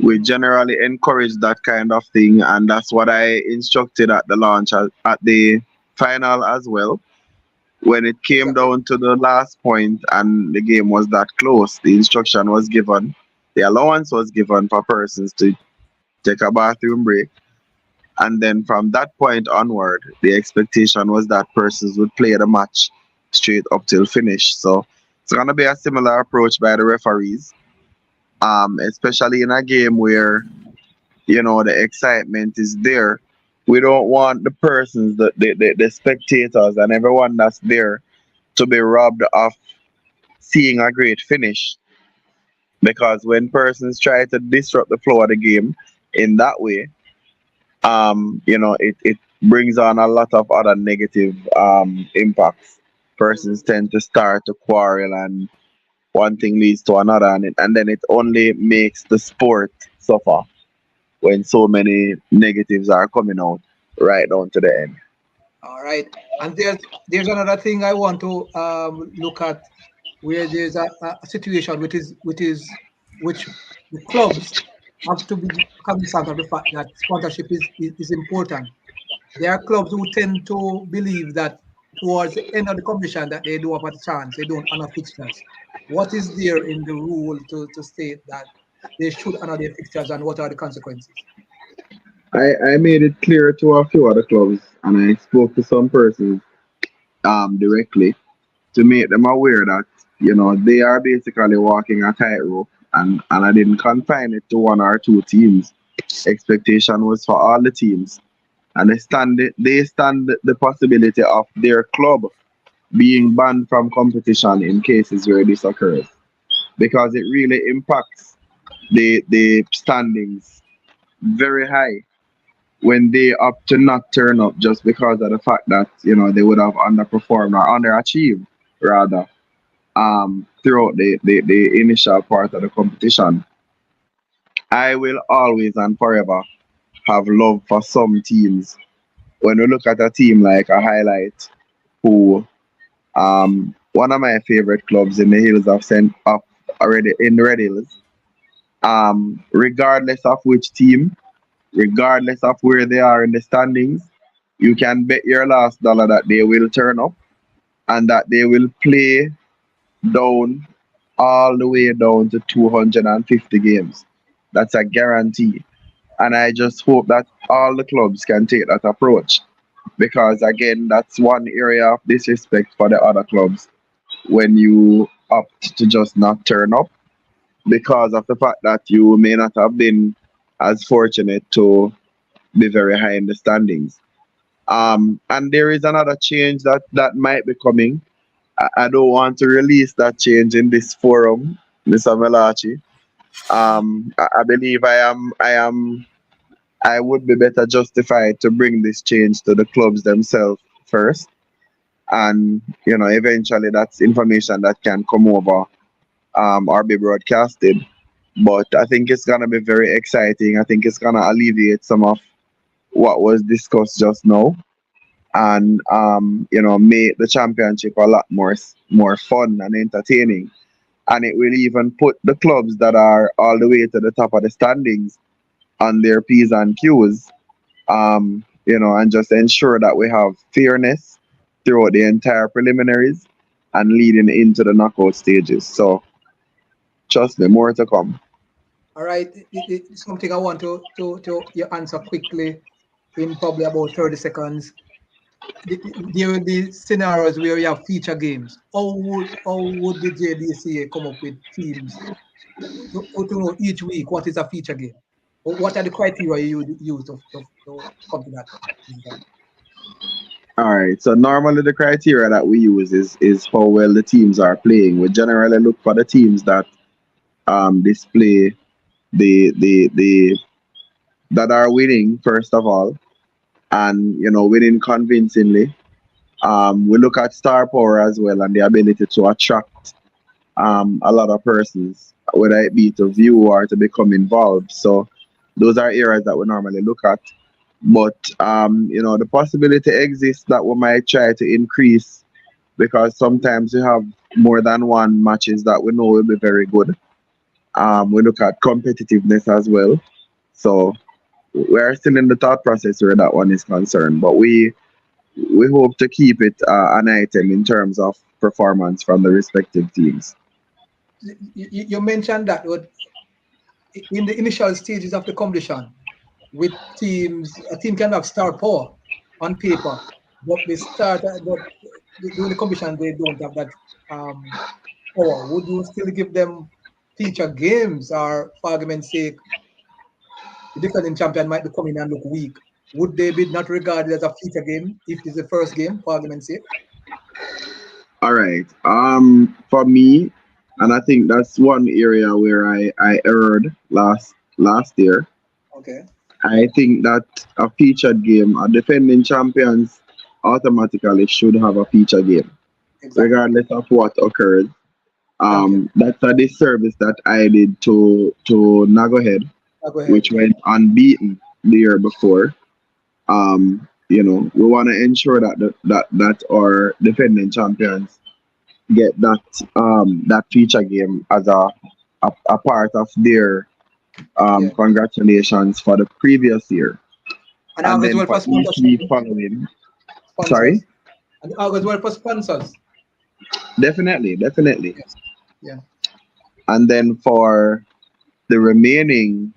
We generally encourage that kind of thing, and that's what I instructed at the launch, at the final as well. When it came Exactly. down to the last point and the game was that close, the instruction was given, the allowance was given for persons to take a bathroom break. And then from that point onward, the expectation was that persons would play the match straight up till finish. So it's gonna be a similar approach by the referees, especially in a game where the excitement is there. We don't want the persons, the spectators, and everyone that's there to be robbed of seeing a great finish. Because when persons try to disrupt the flow of the game in that way, it brings on a lot of other negative impacts. Persons tend to start to quarrel, and one thing leads to another, and then it only makes the sport suffer when so many negatives are coming out right down to the end. All right, and there's another thing I want to look at where there's a situation which the clubs have to be cognizant of the fact that sponsorship is important. There are clubs who tend to believe that towards the end of the competition that they do have a chance, they don't honor fixtures. What is there in the rule to state that they should honor their fixtures and what are the consequences? I made it clear to a few other clubs, and I spoke to some persons directly to make them aware that they are basically walking a tightrope, and I didn't confine it to one or two teams. Expectation was for all the teams, and they stand the possibility of their club being banned from competition in cases where this occurs, because it really impacts the standings very high when they opt to not turn up just because of the fact that they would have underperformed or underachieved rather throughout the initial part of the competition. I will always and forever have love for some teams. When we look at a team like a highlight, who one of my favorite clubs in the hills of Saint of already in Red Hills, regardless of which team, regardless of where they are in the standings, you can bet your last dollar that they will turn up and that they will play down all the way down to 250 games. That's a guarantee. And I just hope that all the clubs can take that approach, because, again, that's one area of disrespect for the other clubs when you opt to just not turn up because of the fact that you may not have been as fortunate to be very high in the standings. And there is another change that might be coming. I don't want to release that change in this forum, Mr. Melachi. I believe I would be better justified to bring this change to the clubs themselves first, and eventually that's information that can come over or be broadcasted. But I think it's gonna be very exciting. I think it's gonna alleviate some of what was discussed just now, and make the championship a lot more fun and entertaining. And it will even put the clubs that are all the way to the top of the standings on their P's and Q's, and just ensure that we have fairness throughout the entire preliminaries and leading into the knockout stages. So trust me, more to come. All right, it's something I want to you answer quickly in probably about 30 seconds. there will be scenarios where you have feature games. How would the JDCA come up with teams to know each week what is a feature game? What are the criteria you would use to come to that decision? All right. So normally the criteria that we use is how well the teams are playing. We generally look for the teams that display the that are winning first of all, and winning convincingly. We look at star power as well and the ability to attract a lot of persons, whether it be to view or to become involved. So those are areas that we normally look at. But the possibility exists that we might try to increase, because sometimes we have more than one matches that we know will be very good. We look at competitiveness as well. So we're still in the thought process where that one is concerned, but we hope to keep it an item in terms of performance from the respective teams. You mentioned that in the initial stages of the competition, with teams, a team can have star power on paper, but during the competition they don't have that power. Would you still give them feature games, or for argument's sake, the defending champion might be coming and look weak? Would they be not regarded as a feature game if it's the first game, for argument's sake? All right. For me, and I think that's one area where I erred last year. Okay. I think that a featured game, a defending champions automatically should have a feature game, Exactly. regardless of what occurs. Thank you. That's a disservice that I did to Nagohead, Go ahead. which went unbeaten the year before. We want to ensure that our defending champions get that feature game as a part of their Yeah. congratulations for the previous year, And and August then well for for each sponsorship, week following. sponsors. Sorry, And August well for sponsors. definitely. Yes. Yeah. And then for the remaining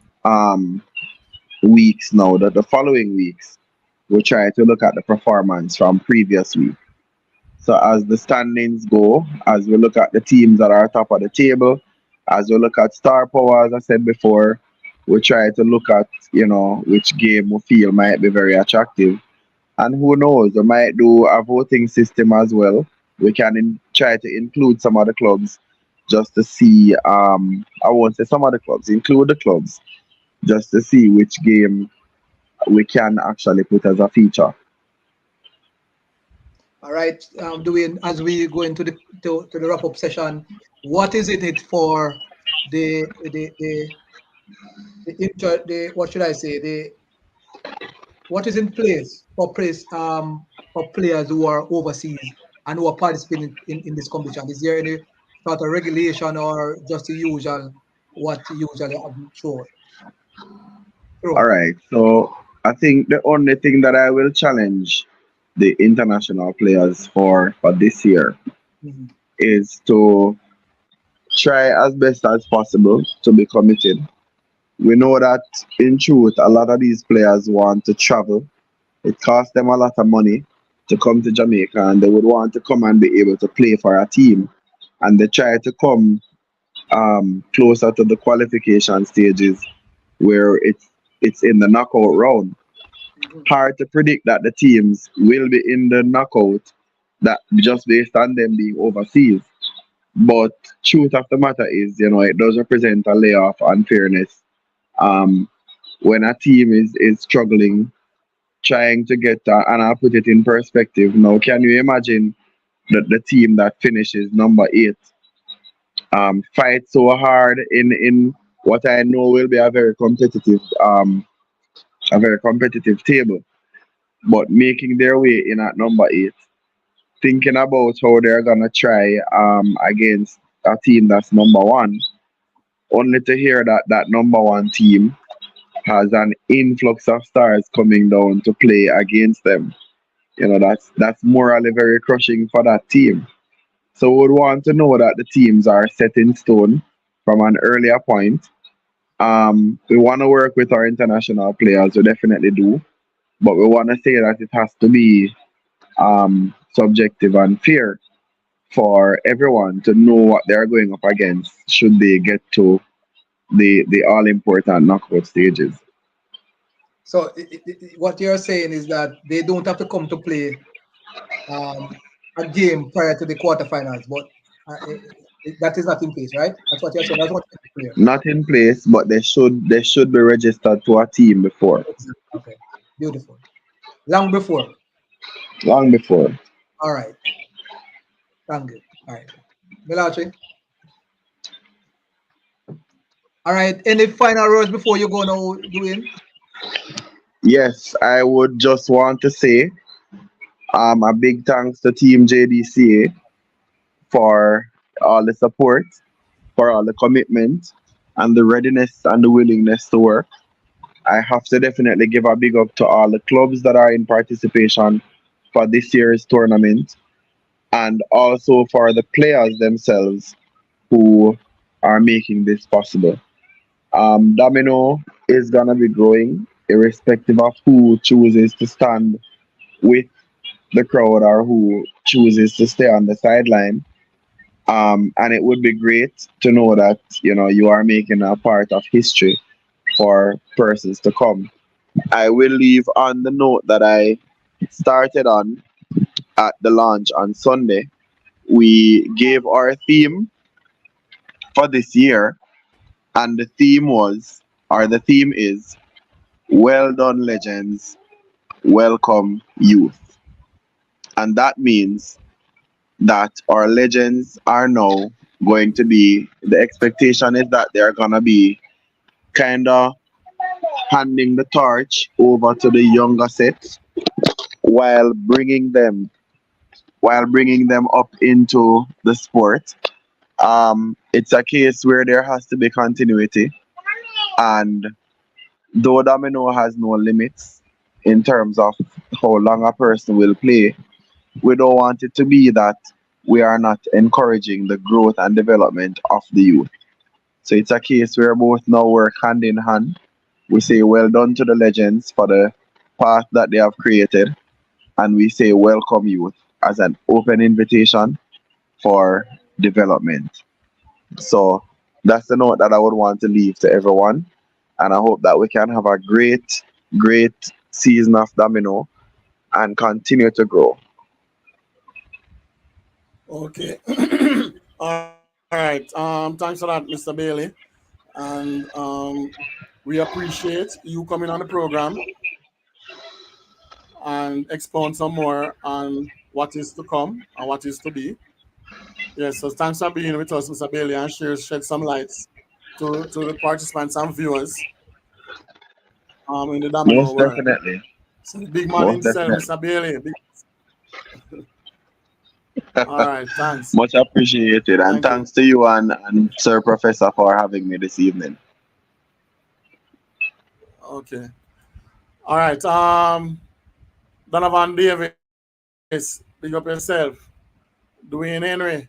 weeks now, the following weeks, we try to look at the performance from previous week. So as the standings go, as we look at the teams that are top of the table, as we look at star power, as I said before, we try to look at which game we feel might be very attractive, and who knows, we might do a voting system as well. We can try to include some other clubs just to see. I won't say some other clubs, include the clubs just to see which game we can actually put as a feature. All right. As we go into the wrap up session, what is in it for the what should I say, what is in place for players who are overseas and who are participating in this competition? Is there any sort of regulation, or just the usual what usually I'm sure? All Sure. right. So I think the only thing that I will challenge the international players for this year Mhm. is to try as best as possible to be committed. We know that in truth, a lot of these players want to travel. It costs them a lot of money to come to Jamaica, and they would want to come and be able to play for a team. And they try to come closer to the qualification stages where it's in the knockout round. Mhm. Hard to predict that the teams will be in the knockout, that just based on them being overseas. But truth of the matter is, it does represent a layer of unfairness. Um, when a team is struggling, trying to get, and I'll put it in perspective now, can you imagine that the team that finishes number 8 fight so hard in what I know will be a very competitive table, but making their way in at number 8, thinking about how they're gonna try against a team that's number 1, only to hear that that number 1 team has an influx of stars coming down to play against them. That's morally very crushing for that team. So we would want to know that the teams are set in stone from an earlier point. We want to work with our international players, we definitely do, but we want to say that it has to be subjective and fair for everyone to know what they're going up against should they get to the all important knockout stages. So what you're saying is that they don't have to come to play a game prior to the quarterfinals, but that is not in place, right? That's what you're saying. That's what you're clear. Not in place, but they should be registered to a team before. Okay, beautiful. Long before. Long before. All right. Thank you. All right. MELLACHE. All right. Any final words before you go now, Dwayne? Yes, I would just want to say a big thanks to Team JDCA for all the support, for all the commitment, and the readiness and the willingness to work. I have to definitely give a big up to all the clubs that are in participation for this year's tournament, and also for the players themselves who are making this possible. Domino is gonna be growing, irrespective of who chooses to stand with the crowd or who chooses to stay on the sideline. And it would be great to know that you are making a part of history for persons to come. I will leave on the note that I started on at the launch on Sunday. We gave our theme for this year, and the theme is well done, legends, welcome, youth. And that means that our legends are now going to be, the expectation is that they're going to be kind of handing the torch over to the younger sets while bringing them up into the sport. It's a case where there has to be continuity, and though Domino has no limits in terms of how long a person will play, we don't want it to be that we are not encouraging the growth and development of the youth. So it's a case where both now work hand in hand. We say well done to the legends for the path that they have created, and we say welcome youth as an open invitation for development. So that's the note that I would want to leave to everyone, and I hope that we can have a great season of Domino and continue to grow. Okay. All right. Thanks for that, Mr. Bailey. And we appreciate you coming on the program and expound some more on what is to come and what is to be. Yes, so thanks for being with us, Mr. Bailey, and shed some lights to the participants and viewers in the Domino Most world. definitely. So the big man Most himself, definitely. Mr. Bailey. All right, thanks. Much appreciated, and Thank you. thanks to you and Sir Professor for having me this evening. Okay. All right. Donovan Davis, big up yourself. Dwayne Henry,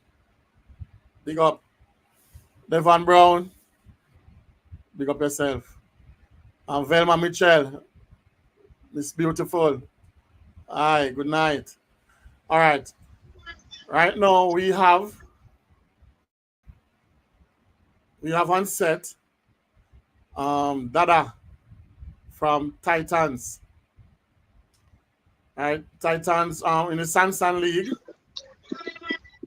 big up. Devon Brown, big up yourself. And Velma Mitchell, Miss Beautiful. Hi, good night. All right. Right now we have on set Dada from Titans. Right, Titans in the Sansan League.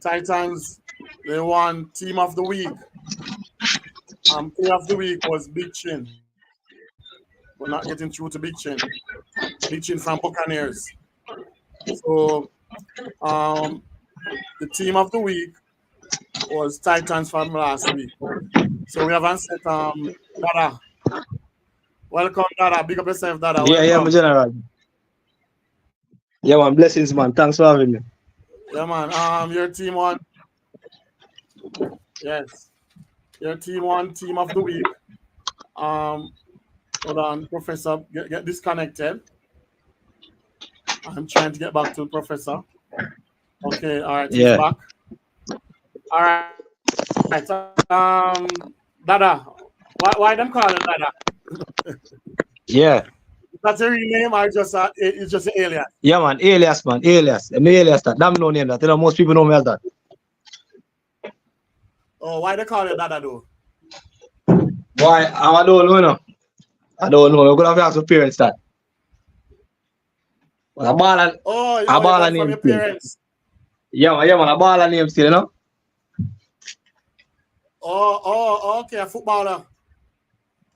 Titans, they won Team of the Week. Player of the Week was Big Chin. We're not getting through to Big Chin. Big Chin from Buccaneers. So the Team of the Week was Titans from last week. So we have answered Dada. Welcome, Dada. Big up yourself, Dada. Yeah, my Welcome. general. Yeah, man. Blessings, man. Thanks for having me. Yeah, man. Your team won. Yes. Your team won Team of the Week. Hold on, Professor. Get disconnected. I'm trying to get back to the Professor. Okay, all right. He's Yeah. back. All right. Dada. Why them calling Dada? Yeah. That's your real name or it's just an alias? Yeah, man. Alias, man. Alias. Me alias that. Damn no name that. You know, most people know me as that. Oh, why they call you Dada though? Why? I don't know, you know. I don't know. You're going to have to ask your parents that. But a Oh, you ball got it from name your still. parents. Yeah, man. A ball name still, you know. Okay, a footballer.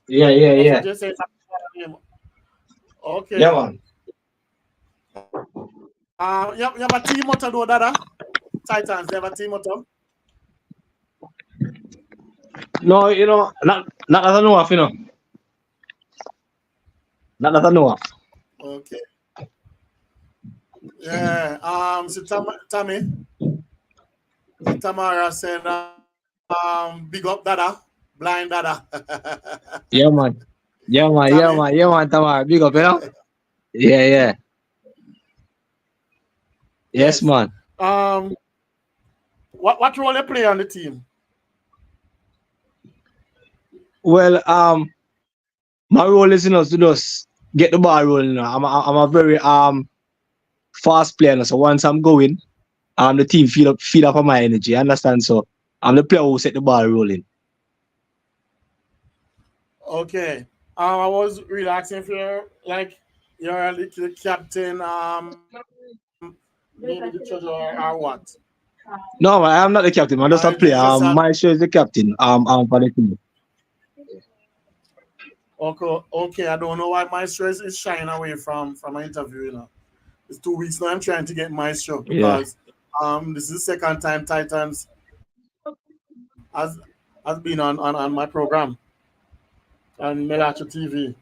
Yeah. That's what you say. It's a footballer name. Okay. Yeah, man. You have a team motto though, Dada? Titans, they have a team motto? No, you know, not that I know of, you know. Not that I know of. Okay. Yeah. So Tommy, Tamara said, big up Dada, blind Dada. Yeah, man. Yeah, man, Tamara. Big up, you know. Yeah. Yes, Yes. man. What role you play on the team? Well, my role is, you know, to just get the ball rolling. You know. I'm a very fast player. You know. So once I'm going, the team feed up on my energy. You understand? So I'm the player who set the ball rolling. Okay. I was really asking if you're a little captain, maybe the treasurer or what? No, man, I'm not the captain. I'm just a player. You just have My show is the captain. For the team. okay. I don't know why Maestro is shying away from my interview. You know, it's 2 weeks now. I'm trying to get Maestro Yeah. because this is the second time Titans has been on my program on MELLACHE TV.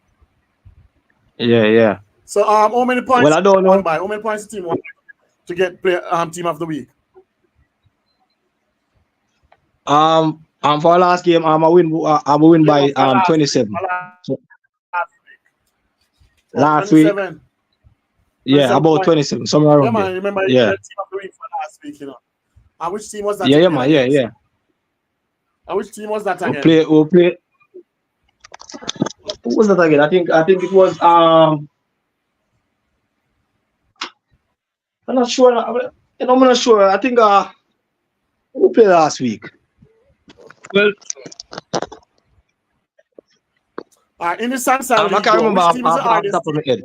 Yeah. So how many points Well, I don't won know. by? How many points the team won to get team of the week? For last game, I'm a win Yeah, by for last 27. So, last week, 27. yeah, 27 about points. 27, somewhere Yeah, around there. man. Remember you Yeah. were team of the week for last week, you know. And which team was that Yeah, you yeah, played man. against? Yeah. And which team was that We again? play. Who was that again? I think it was I'm not sure. I'm not sure. I think who played last week? Well, In the Sansan I League, can't though, remember which off team is the the hardest top of team? my head.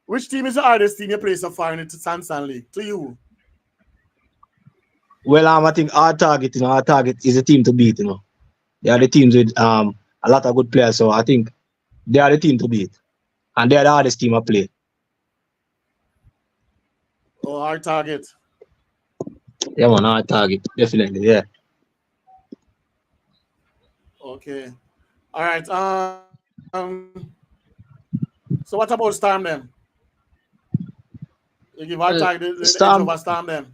Which team is the hardest team you play so far in the Sansan League? To you? Well, I think our target is a team to beat. You know, they are the teams with a lot of good players. So I think they are the team to beat, and they are the hardest team I play. Oh, our target. Yeah, man, our target definitely. Yeah. Okay. All right. So what about Storm then? You give our target the edge Storm. over Storm then?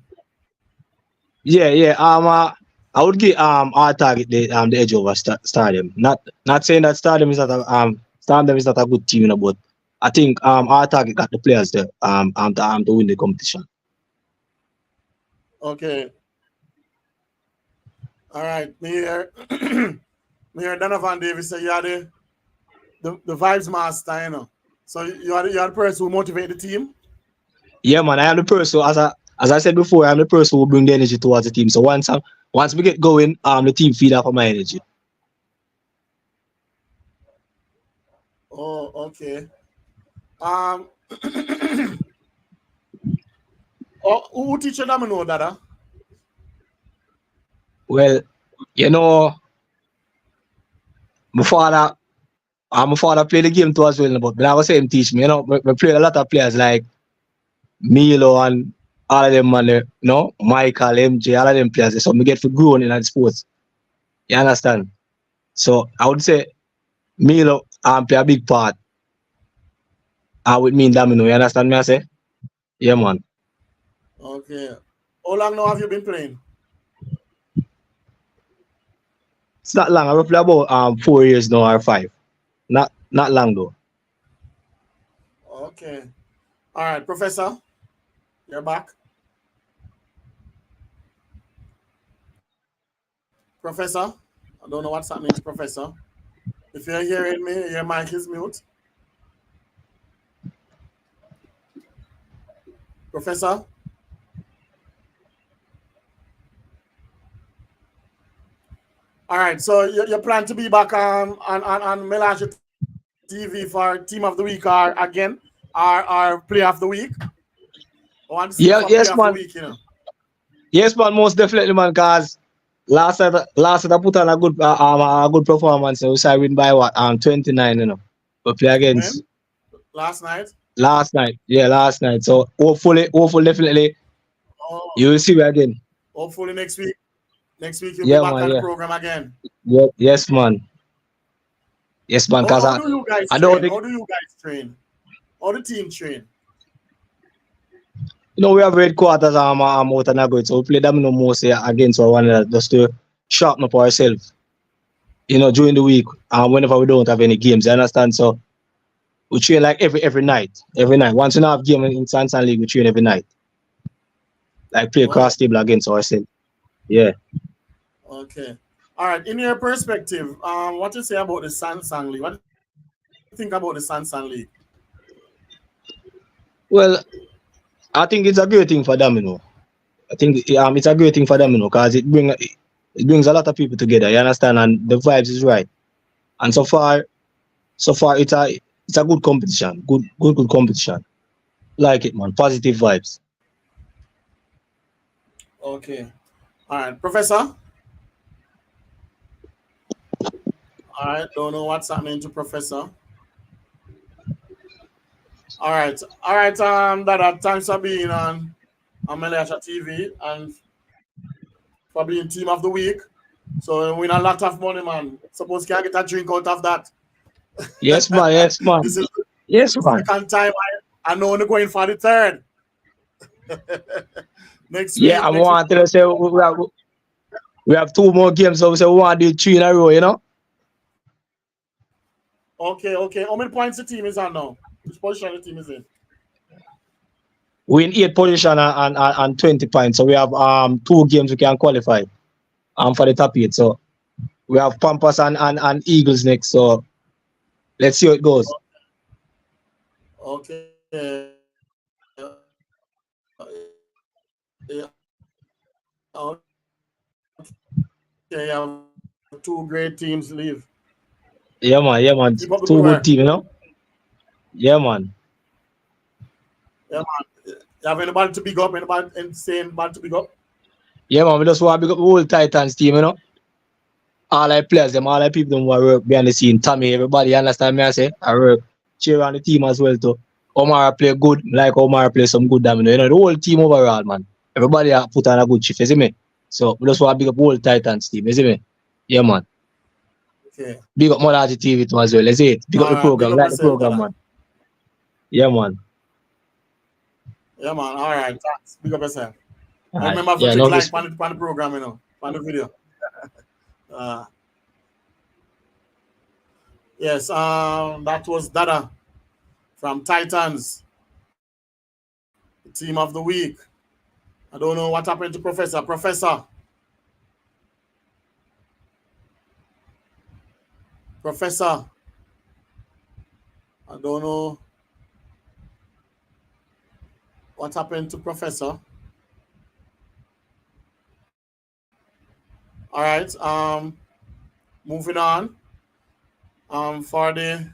Yeah. I would give our target the edge over Stardom. Not saying that Stardom is not a good team, you know, but I think our target got the players there to win the competition. Okay. All right. Me here, me here Donovan Davis say you are the vibes master, you know. So you are the person who motivate the team? Yeah, man, I am the person as I said before, I'm the person who bring the energy towards the team. So once we get going, the team feed off of my energy. Oh, okay. Who teach you Domino, Dada? Well, you know, my father played the game too as well, but I was saying teach me, you know, we play a lot of players like Milo and all of them, man, you know, Michael, MJ, all of them players. So we get for growing in that sports. You understand? So I would say Milo play a big part with me in Domino. You understand me? I say, yeah, man. Okay. How long now have you been playing? It's not long. I play about 4 years now or 5. Not long though. Okay. All right, Professor, you're back. Professor, I don't know what's happening to Professor. If you're hearing me, your mic is mute. Professor? All right, so you plan to be back on MELLACHE TV for Team of the Week or again, or Player of the Week? I want to see you Yeah, for yes, Player of the man. Week, you know. Yes, man, most definitely, man, because last night I put on a good performance. So I win by what? 29, you know. We play against When? Last night? last night. Yeah, last night. So hopefully definitely Oh, you will see me again. hopefully next week. Next week you'll be Yeah, back man, on the yeah. program again. Yeah, yes, man. Yes, man, because How do you guys I don't train? think How do you guys train? How the team train? we have red quarters out and go. So we play domino mostly against one another just to sharpen up ourselves. During the week, whenever we don't have any games, you understand? So we train like every night. Every night. Once we have game in Sansan League, we train every night. Like play Oh, cross table against ourselves. Yeah. okay. All right. In your perspective, what you say about the Sansan League? What do you think about the Sansan League? Well, I think it's a great thing for Domino. I think it's a great thing for Domino because it brings a lot of people together. You understand? And the vibes is right. And so far it's a good competition. Good competition. Like it, man. Positive vibes. Okay. All right. Professor? All right. Don't know what's happening to Professor. All right. All right. Dada, thanks for being on MELLACHE TV and for being Team of the Week. So we win a lot of money, man. Suppose can get a drink out of that. Yes, man. Yes, man. This is Yes, the man. second time I know we're going for the third. Next Yeah, week, I next week. want to say we have 2 more games, so we say we want to do 3 in a row, Okay, okay. How many points the team is on now? Which position the team is in? We in 8th position and 20 points. So we have 2 games we can qualify for the top 8. So we have Pampas and Eagles next. So let's see how it goes. Okay. Yeah. Okay, you have 2 great teams leave. Yeah, man. Yeah, man. Keep up the good 2 good work. team, Yeah, man. Yeah, man. You have anybody to big up? Anybody saying bad to big up? Yeah, man. We just want to pick up the whole Titans team, All our players, all our people who work behind the scene. Tommy, everybody, you understand me? I say, I work. Cheer on the team as well, too. Omar play good, like Omar play some good domino. The whole team overall, man. Everybody put on a good shift, you see me? So we just want to big up whole Titans team, you see me? Yeah, man. Okay. Big up MELLACHE TV too as well, you see it? Big up All the right. Big program, up like the yourself, program, Dada. man. Yeah, man. Yeah, man. All right. Thanks. Big up yourself. All And right. remember to Yeah, click no like respect. on the program, on the video. Yes, that was Dada from Titans, the team of the week. I don't know what happened to Professor. Professor. I don't know what happened to Professor. All right. Moving on. For the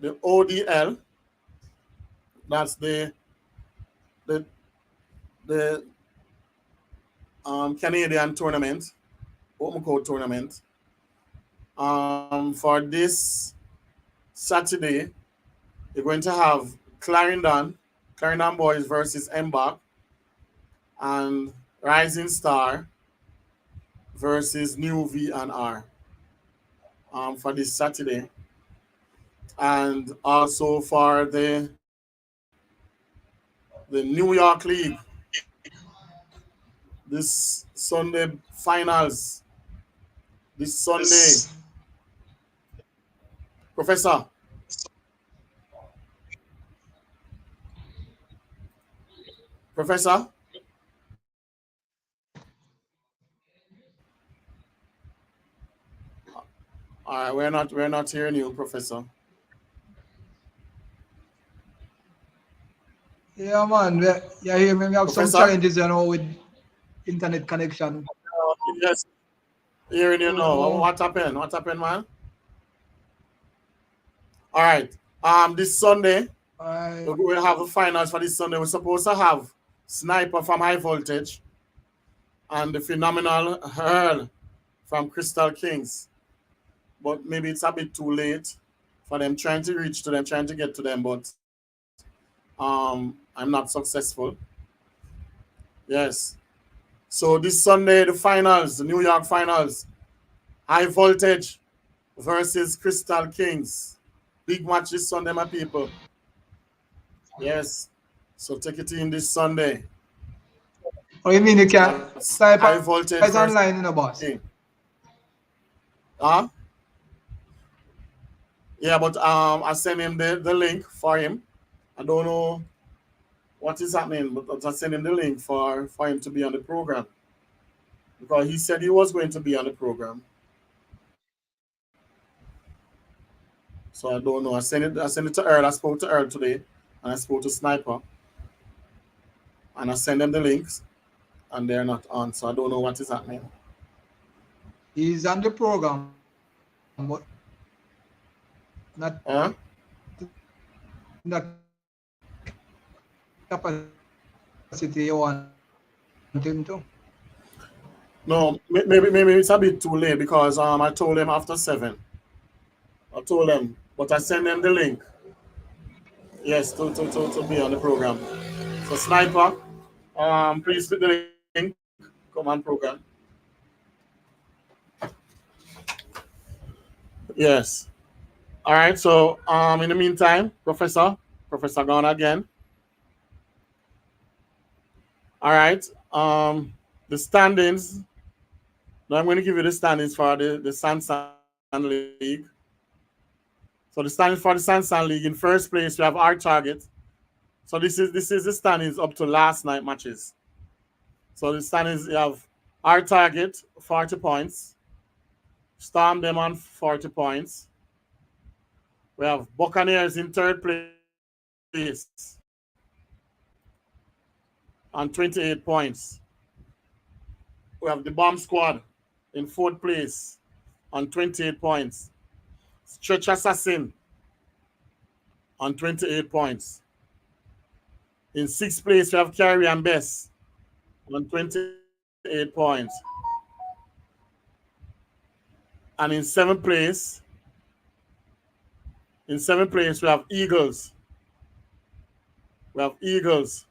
ODL. That's the Canadian tournament, open court tournament. For this Saturday, you're going to have Clarendon Boys versus Embark, and Rising Star versus New V&R for this Saturday. And also for the New York League, this Sunday finals, this Sunday. Professor. Professor? All right, we're not hearing you, Professor. Yeah, man. You hear me? We have some Professor? challenges, with internet connection. Yes, hearing you Don't know. know. What happened? What happened, man? All right. This Sunday, we'll have the finals for this Sunday. We're supposed to have Sniper from High Voltage and the phenomenal Earl from Crystal Kings. But maybe it's a bit too late for them trying to reach to them, trying to get to them, but I'm not successful. Yes. So this Sunday, the finals, the New York finals, High Voltage versus Crystal Kings. Big match this Sunday, my people. Yes. So take it in this Sunday. What do you mean you can't? That's High Sniper Voltage is versus online, boss. King. Huh? Yeah, but I sent him the link for him. I don't know what is happening, but I sent him the link for him to be on the program. Because he said he was going to be on the program. So I don't know. I sent it to Earl. I spoke to Earl today, and I spoke to Sniper. And I sent them the links, and they're not on. So I don't know what is happening. He's on the program, but not in the capacity you want him to. No, maybe it's a bit too late because I told them after 7. I told them, but I sent them the link. Yes, to be on the program. So Sniper, please click the link. Come on program. Yes. All right. So in the meantime, Professor gone again. All right. The standings. Now I'm going to give you the standings for the Sansan League. So the standings for the Sansan League, in first place we have our target. So this is the standings up to last night matches. So the standings, you have our target 40 points. Storm them on 40 points. We have Buccaneers in third place on 28 points. We have the Bomb Squad in fourth place on 28 points. Stretch Assassin on 28 points. In sixth place, we have Carry and Bess on 28 points. And in seventh place, we have Eagles. We have Eagles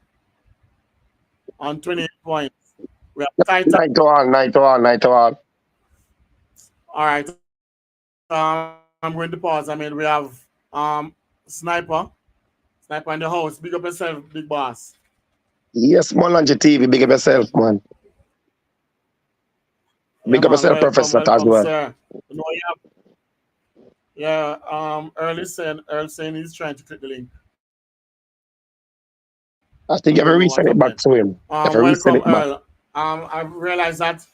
on 28 points. We have Titan. Night to all. All right. I'm going to pause. We have Sniper in the house. Big up yourself, big boss. Yes, Melange TV, big up yourself, man. Big up yourself, Professor, as well. Sir. You know, Earl saying he's trying to click the link. I think you have to resend it back to him. Welcome, Earl. I realized that.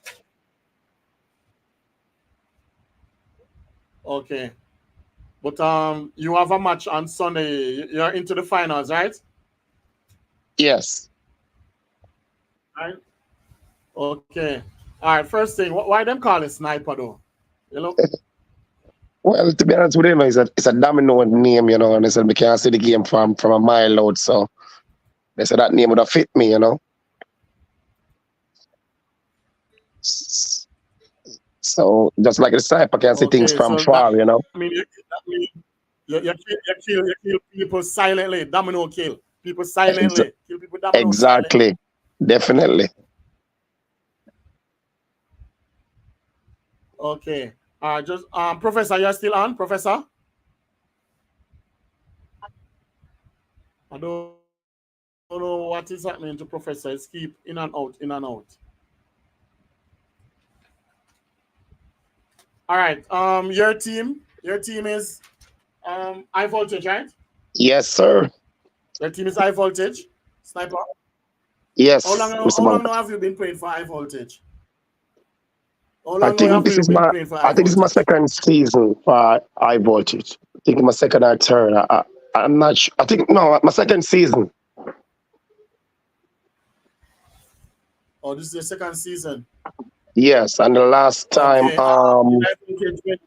Okay. But you have a match on Sunday. You're into the finals, right? Yes. Right. Okay. All right. First thing, why them call it Sniper though? You know. Well, to be honest with you, it's a domino name, and they said we can't see the game from a mile out, so they said that name would have fit me, So just like the Sniper can see things from far, you kill people silently. Domino kill people silently. Kill people domino exactly. Silently. Definitely. Okay. Just Professor, you're still on, Professor? I don't know what is happening to Professor. It's keep in and out, in and out. All right. Your team is High Voltage, right? Yes, sir. Your team is High Voltage, Sniper. Yes. How long have you been playing for High Voltage? I think this is my second season for High Voltage. I think my second or third. I'm not sure. I think no, my second season. Oh, this is your second season. Yes, and the last time, Okay.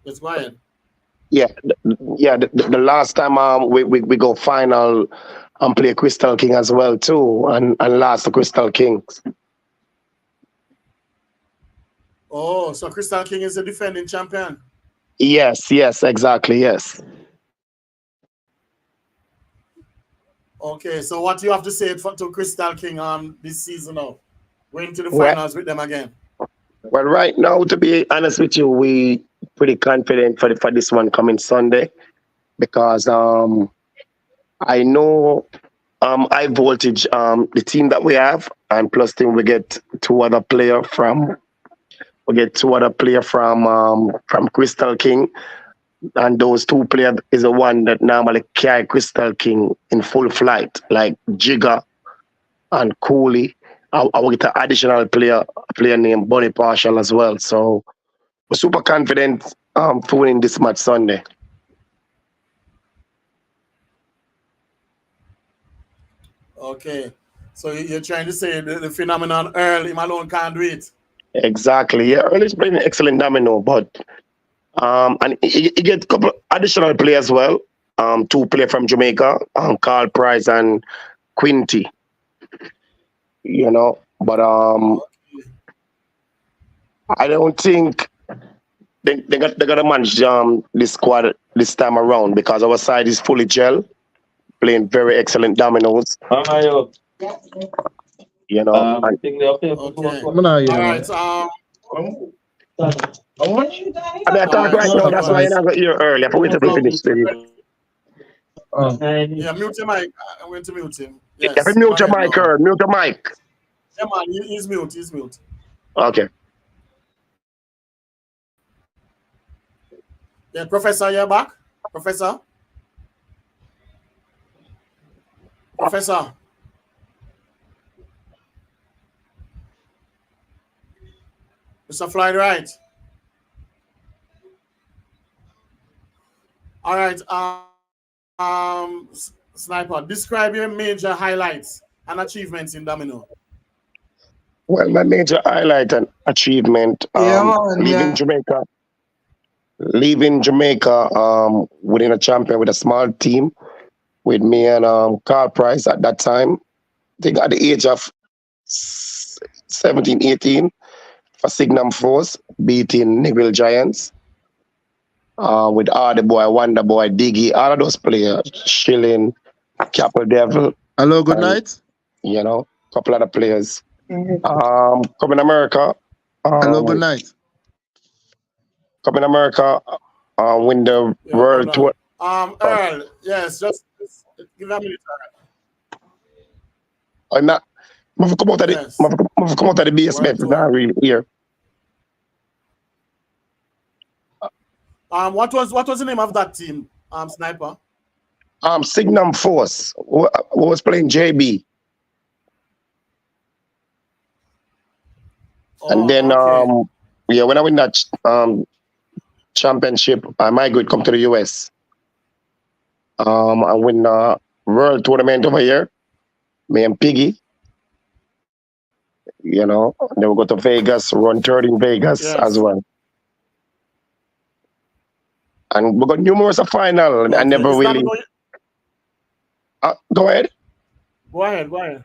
It's quiet. yeah, the last time we go final and play Crystal King as well too, and lost to Crystal Kings. Oh, so Crystal King is the defending champion. Yes, exactly, yes. Okay, so what you have to say to Crystal King this season now? Going to the Well, finals with them again. well, right now, to be honest with you, we pretty confident for this one coming Sunday because I know high voltage the team that we have, and plus then we get two other player from Crystal King, and those two players is the one that normally carry Crystal King in full flight, like Jigger and Cooley. I will get an additional player named Bonnie Partial as well. So we're super confident for winning this match Sunday. Okay, so you're trying to say the phenomenon Earl, him alone can't do it. Exactly. Yeah, Early's playing an excellent domino, but and he get a couple additional players as well. Two players from Jamaica, Carl Price and Quinty. You know, but I don't think they're gonna manage this squad this time around because our side is fully gel, playing very excellent dominoes. You know, and Okay. All right. I mean, I talk right now. That's why you're not going to hear early. I have to wait till we finish. Yeah, mute your mic. I went to mute him. Yes. If you mute your mic, Earl, mute your mic. Yeah, man, he's mute. He's mute. Okay. Yeah, Professor, you're back? Professor? Professor? Mr. Floyd, right? All right. Sniper, describe your major highlights and achievements in domino. Well, my major highlight and achievement, leaving Jamaica, winning a champion with a small team with me and Carl Price at that time. I think at the age of 17, 18 for Signum Force, beating Neville Giants. With all the boy, Wonder Boy, Diggy, all of those players, Shilling, Capital Devil. Hello, good night. You know, a couple other players. Coming America. Hello, good night. Coming America, win the World Tour. Earl, yes, just give a minute. I'm not. I've come out of the basement. Not really here. What was the name of that team, Sniper? Signum Force. Who was playing JB. And then okay. yeah, when I win that championship, I might go come to the US. I win the World Tournament over here. Me and Piggy. You know, and then we go to Vegas, run third in Vegas as well. And we got numerous a final. Okay. I never really. Go ahead. Go ahead.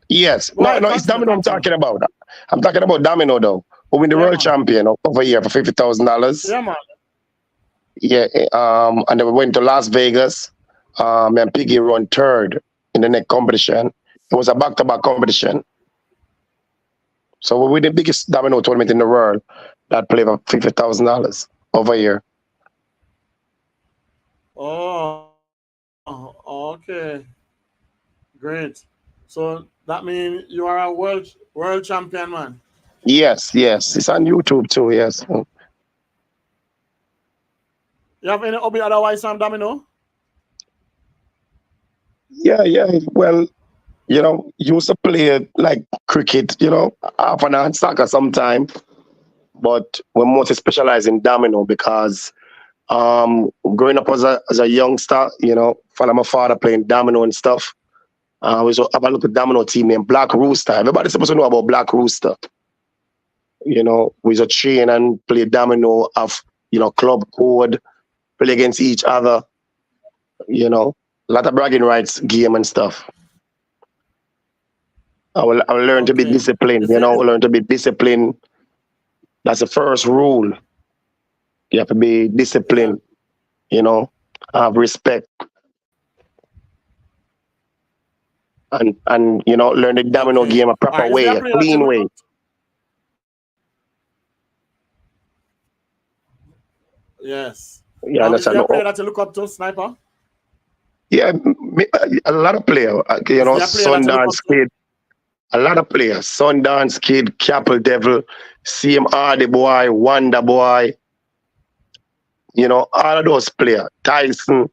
Yes. No, it's Domino I'm talking about. I'm talking about Domino though. Who win the world champion over here for $50,000. Yeah, man. Yeah. And then we went to Las Vegas. And Piggy run third in the next competition. It was a back-to-back competition. So we were the biggest domino tournament in the world that played for $50,000 over here. Oh, okay. Great. So that means you are a world champion, man. Yes. It's on YouTube too, yes. You have any hobby otherwise on domino? Yeah. Well, you know, used to play like cricket, you know, half an hour soccer sometime. But we're mostly specialized in domino because growing up as a youngster, you know, follow my father playing domino and stuff. We so have a look at Domino team named Black Rooster. Everybody's supposed to know about Black Rooster. You know, we just train and play domino of, you know, club code, play against each other, you know, a lot of bragging rights game and stuff. I will learn to be disciplined, you know, learn to be disciplined. That's the first rule. You have to be disciplined, you know, have respect. And you know, learn the domino game a proper way, a clean way. Yes. Yeah, Is there a player that you look up to, Sniper? Yeah, a lot of players. You know, Sundance Kid. A lot of players. Sundance Kid, Capel Devil, CM Hardy Boy, Wonder Boy. You know, all of those players. Tyson.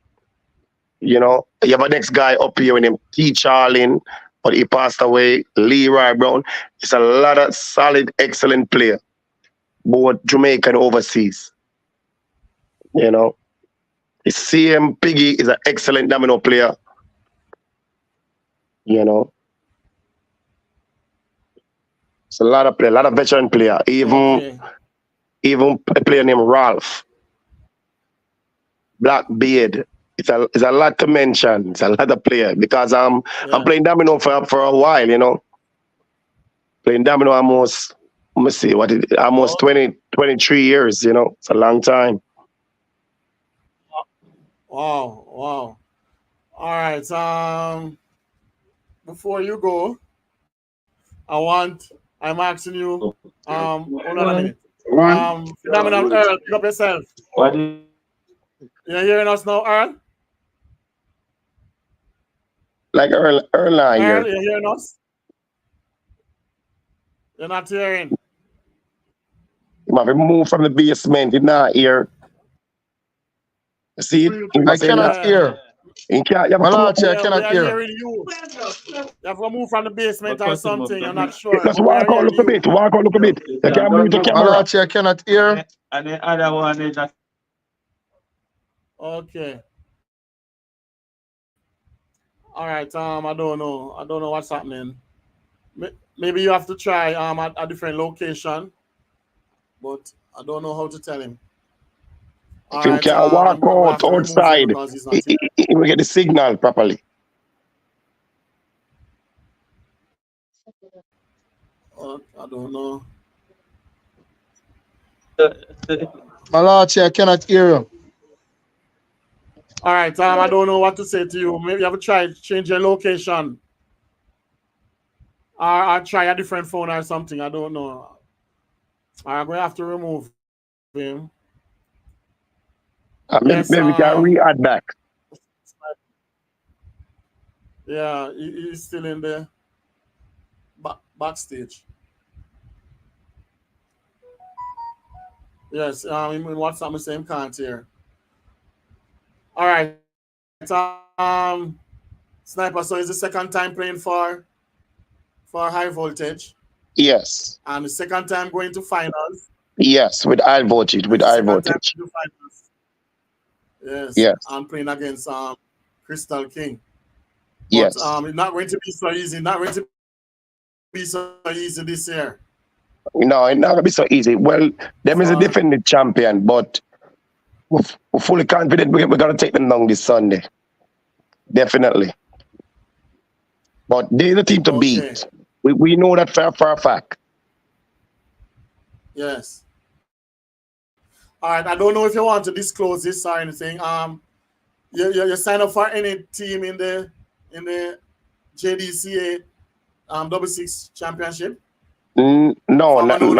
You know, you have a next guy up here with him, T. Charlin, but he passed away. Leroy Brown. It's a lot of solid, excellent players, both Jamaican and overseas. You know, CM Piggy is an excellent domino player. You know, it's a lot of player, a lot of veteran player. Even a player named Ralph, Blackbeard. It's a lot to mention. It's a lot of player because I'm playing domino for a while. You know, playing domino almost. Let me see what it almost 23 years. You know, it's a long time. Wow. All right. Before you go, I'm asking you, hold on a minute. Phenomenal Earl, pick up yourself. You're hearing us now, Earl? Like Earl Earl, you're hearing us? You're not hearing. You have to move from the basement. You're not here. See, I cannot hear. Malachi, I cannot hear. You have to move from the basement or something. You're not sure. Just walk out, look a bit. Walk out, look a bit. You can't move the camera. Malachi, I cannot hear. And the other one is that. Okay. All right. I don't know what's happening. Maybe you have to try at a different location, but I don't know how to tell him. If you can't walk out outside, he will get the signal properly. I don't know. Malachi, I cannot hear you. All right, I don't know what to say to you. Maybe you have to try change your location. Or try a different phone or something. I don't know. I'm going to have to remove him. Maybe we can re-add back. Yeah, he's still in the backstage. Yes, in WhatsApp, the same can't hear. All right. Sniper, so it's the second time playing for high voltage. Yes. And the second time going to finals. Yes, with high voltage. Yes. I'm playing against Crystal King. But, yes. It's not going to be so easy. This year. No, it's not going to be so easy. Well, them is a defending champion, but we're fully confident we're going to take them down this Sunday. Definitely. But they're the team to beat. We know that for a fact. Yes. All right. I don't know if you want to disclose this or anything. You sign up for any team in the JDCA double six championship? No, not as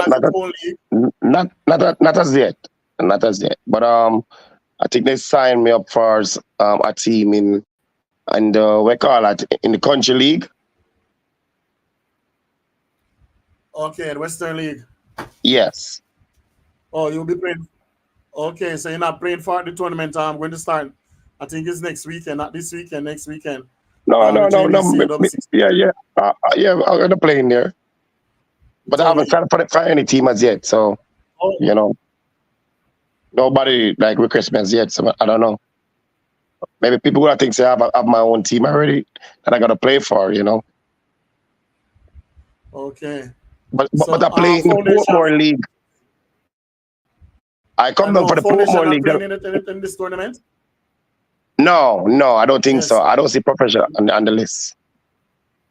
yet. Not as yet. But I think they signed me up for a team in we call it in the country league. Okay, the Western League. Yes. Oh, you'll be playing. Okay, so you're not playing for the tournament. I'm going to start. I think it's next weekend, not this weekend, next weekend. No. Yeah. I'm gonna play in there, but I haven't signed for any team as yet. So, you know, nobody like requests me as yet. So I don't know. maybe people would think say I have my own team already that I gotta play for, you know. Okay. But So, I play in the Foundation. Portmore League. I come down for the Foundation Portmore not League. playing in this tournament? No, I don't think Yes. so. I don't see professional on the list.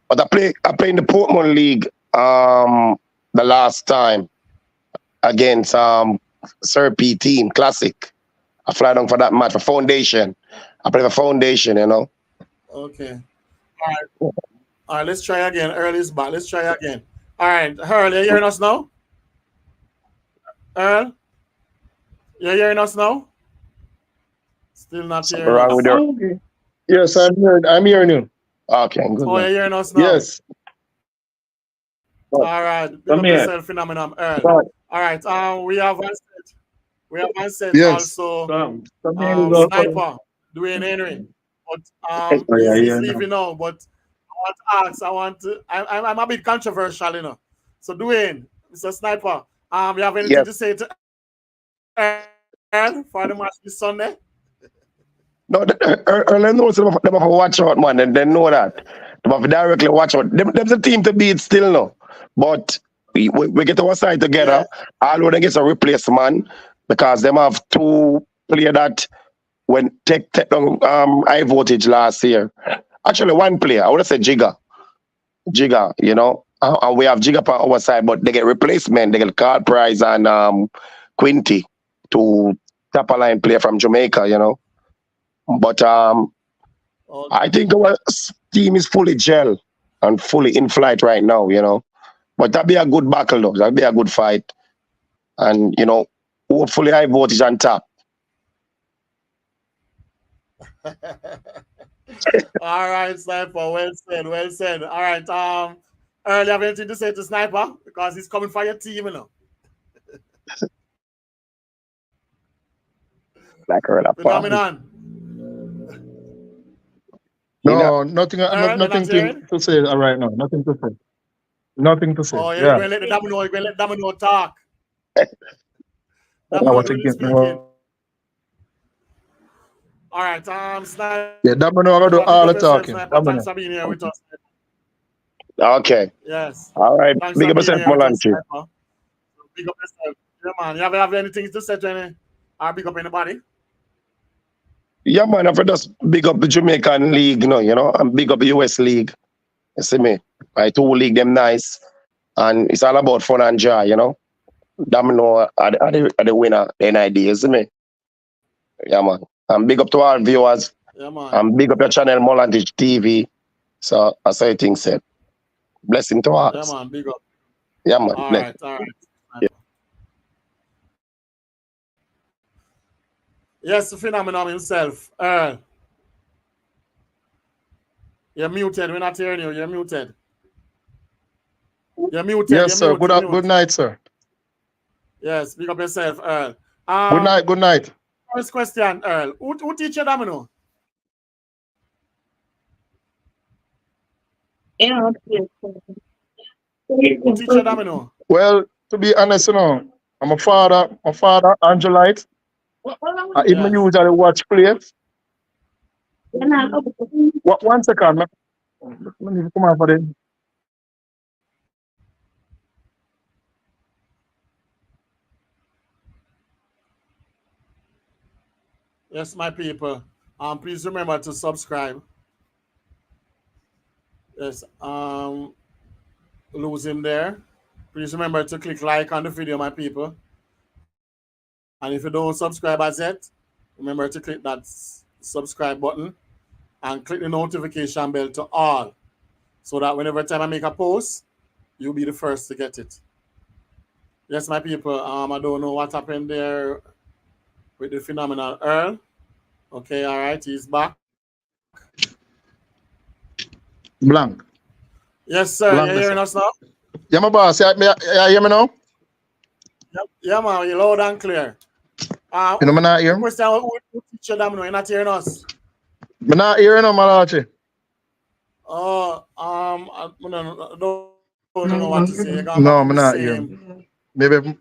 But I play in the Portmore League the last time against Sir P team Classic. I fly down for that match for Foundation. I play for Foundation, you know. Okay. All right, let's try again. Earl is back. Let's try again. All right, Earl, you hearing us now? Earl? You hearing us now? Still not Something hearing wrong us. with your... Yes, I'm hearing you. Okay, good. Oh, Man. you're hearing us now? Yes. All right. Big up yourself, phenomenon, Earl. All right. We have one set Yes. also. Sniper, Dwayne Henry. But he's leaving now. But I want to ask. I'm a bit controversial, you know. So Dwayne, Mr. Sniper, you have anything to say to Earl for the match this Sunday? No, Earl knows them have to watch out, man, and they know that. They have to directly watch out. Them's a team to beat still, no. But we get our side together. All they get a replacement because them have two players that when take down high voltage last year. Actually, one player, I would have said Jigga, you know. And we have Jigga on our side, but they get replacement. They get Carl Price and Quinty, to top a line player from Jamaica, you know. But I think our team is fully gel and fully in flight right now, you know. But that'd be a good battle, though. That'd be a good fight. And, you know, hopefully high voltage on top. All right, Sniper. Well said. All right. Earl, you have anything to say to Sniper? Because he's coming for your team, you know. Like Earl. Phenomenon. No, nothing to say right now. Nothing to say. Nothing to say. Oh, you're going to let Domino talk. Domino doing speaking. All right, Sniper. Yeah, Domino going to do all the talking. Thanks for being here with us. Okay. Yes. All right. Thanks Big up yourself, Melanche. Big up yourself. Yeah, man. You have anything to say to any? Or big up anybody? Yeah, man. I've just big up the Jamaican league, you know, and big up the US league. You see me? I two league them nice. And it's all about fun and joy, you know. Domino are the winner, the NID, you see me? Yeah, man. And big up to all viewers. Yeah, man. And big up your channel, Melanche TV. So I say things said. Blessing to us. Yeah, man. Big up. Yeah, man. All right. Yeah. Yes, the phenomenon himself. Earl. You're muted. We're not hearing you. You're muted. You're muted. Yes, sir. Good night, sir. Yes, big up yourself, Earl. Good night. First question, Earl. Who teach you Domino? Yeah. Who teach you Domino? Well, to be honest, you know, my father, Angelite. I even usually watch plays. One second, man. Let me come on for this. Yes, my people. Please remember to subscribe. Yes. Lose him there. Please remember to click like on the video, my people. And if you don't subscribe as yet, remember to click that subscribe button and click the notification bell to all, so that whenever time I make a post, you'll be the first to get it. Yes, my people. I don't know what happened there with the phenomenal Earl. Okay, all right, he's back. Blank. Yes, sir. Blank, You hearing us now? Yeah, my boss. You hear me now? Yep. Yeah, man. You're loud and clear. You know me not hearing? Question, who teach you Domino? You're not hearing us? Me not hearing no, Malachi. I don't know what to say. No, I'm not hearing. Maybe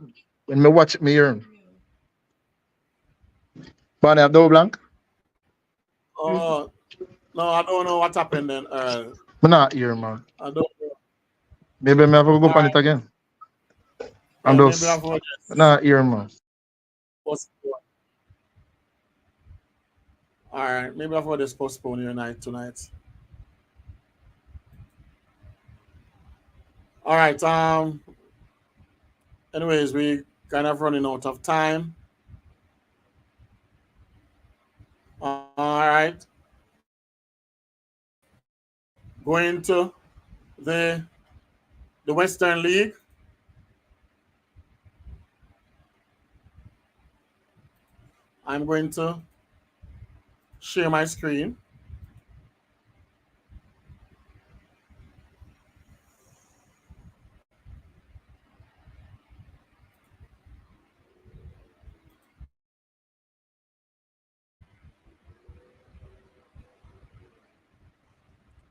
when me watch it, me hearing. Bonnie, have double blank? Oh, no, I don't know what happened then, Earl. I'm not here, man. I don't know. Maybe I have to go All on it right. again. I'm Yeah, maybe just I've heard not here, man. postpone. All right, maybe I've heard this postpone your night tonight. All right. Anyways, we kind of running out of time. All right. Going to the the Western League. I'm going to share my screen.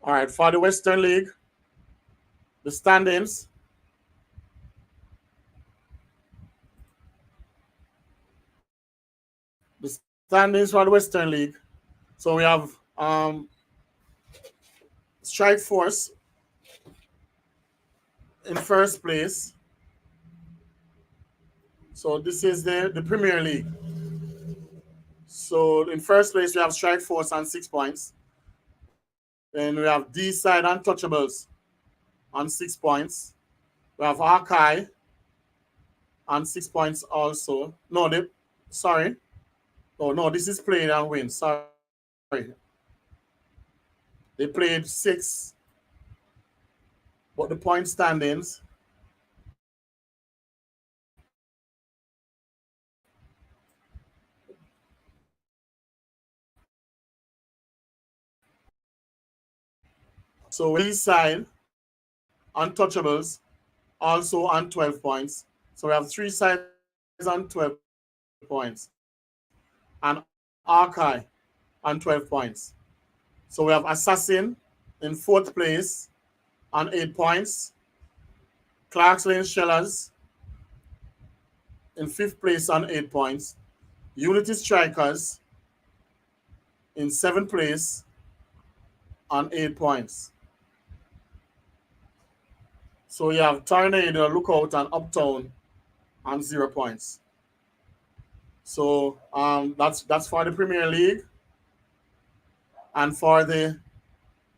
All right, for the Western League, the standings. The standings for the Western League. So we have Strike Force in first place. So this is the Premier League. So in first place, we have Strike Force on 6 points. Then we have D Side Untouchables on 6 points. We have Archive on 6 points also. No, sorry. Oh no, this is played and win. Sorry. They played 6, but the point standings. So East Side Untouchables also on 12 points. So we have 3 sides on 12 points. And Archive on 12 points. So we have Assassin in 4th place on 8 points. Clark's Lane Shellers in 5th place on 8 points. Unity Strikers in 7th place on 8 points. So you have Tornado, Lookout, and Uptown on 0 points. So that's for the Premier League. And for the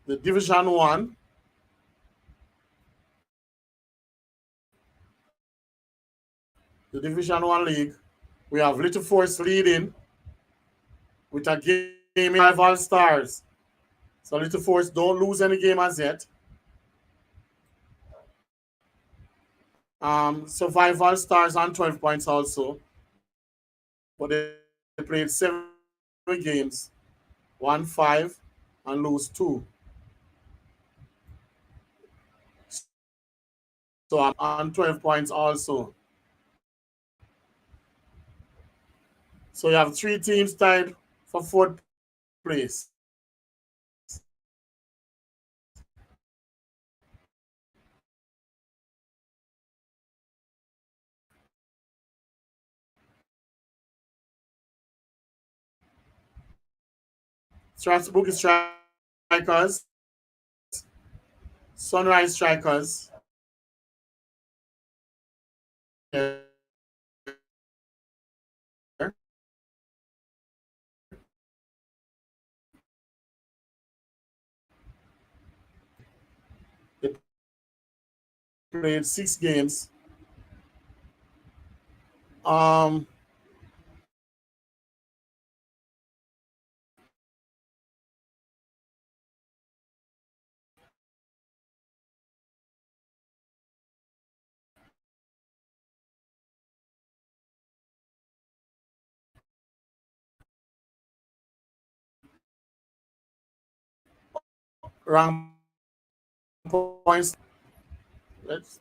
Division 1, the Division 1 League, we have Little Force leading with a game in 5 All Stars. So Little Force don't lose any game as yet. Survival Stars on 12 points also. But they played 7 games, won 5 and lose 2. So I'm on 12 points also. So you have 3 teams tied for 4th place. Strasbourg Strikers, Sunrise Strikers, they played 6 games. Rank points. Let's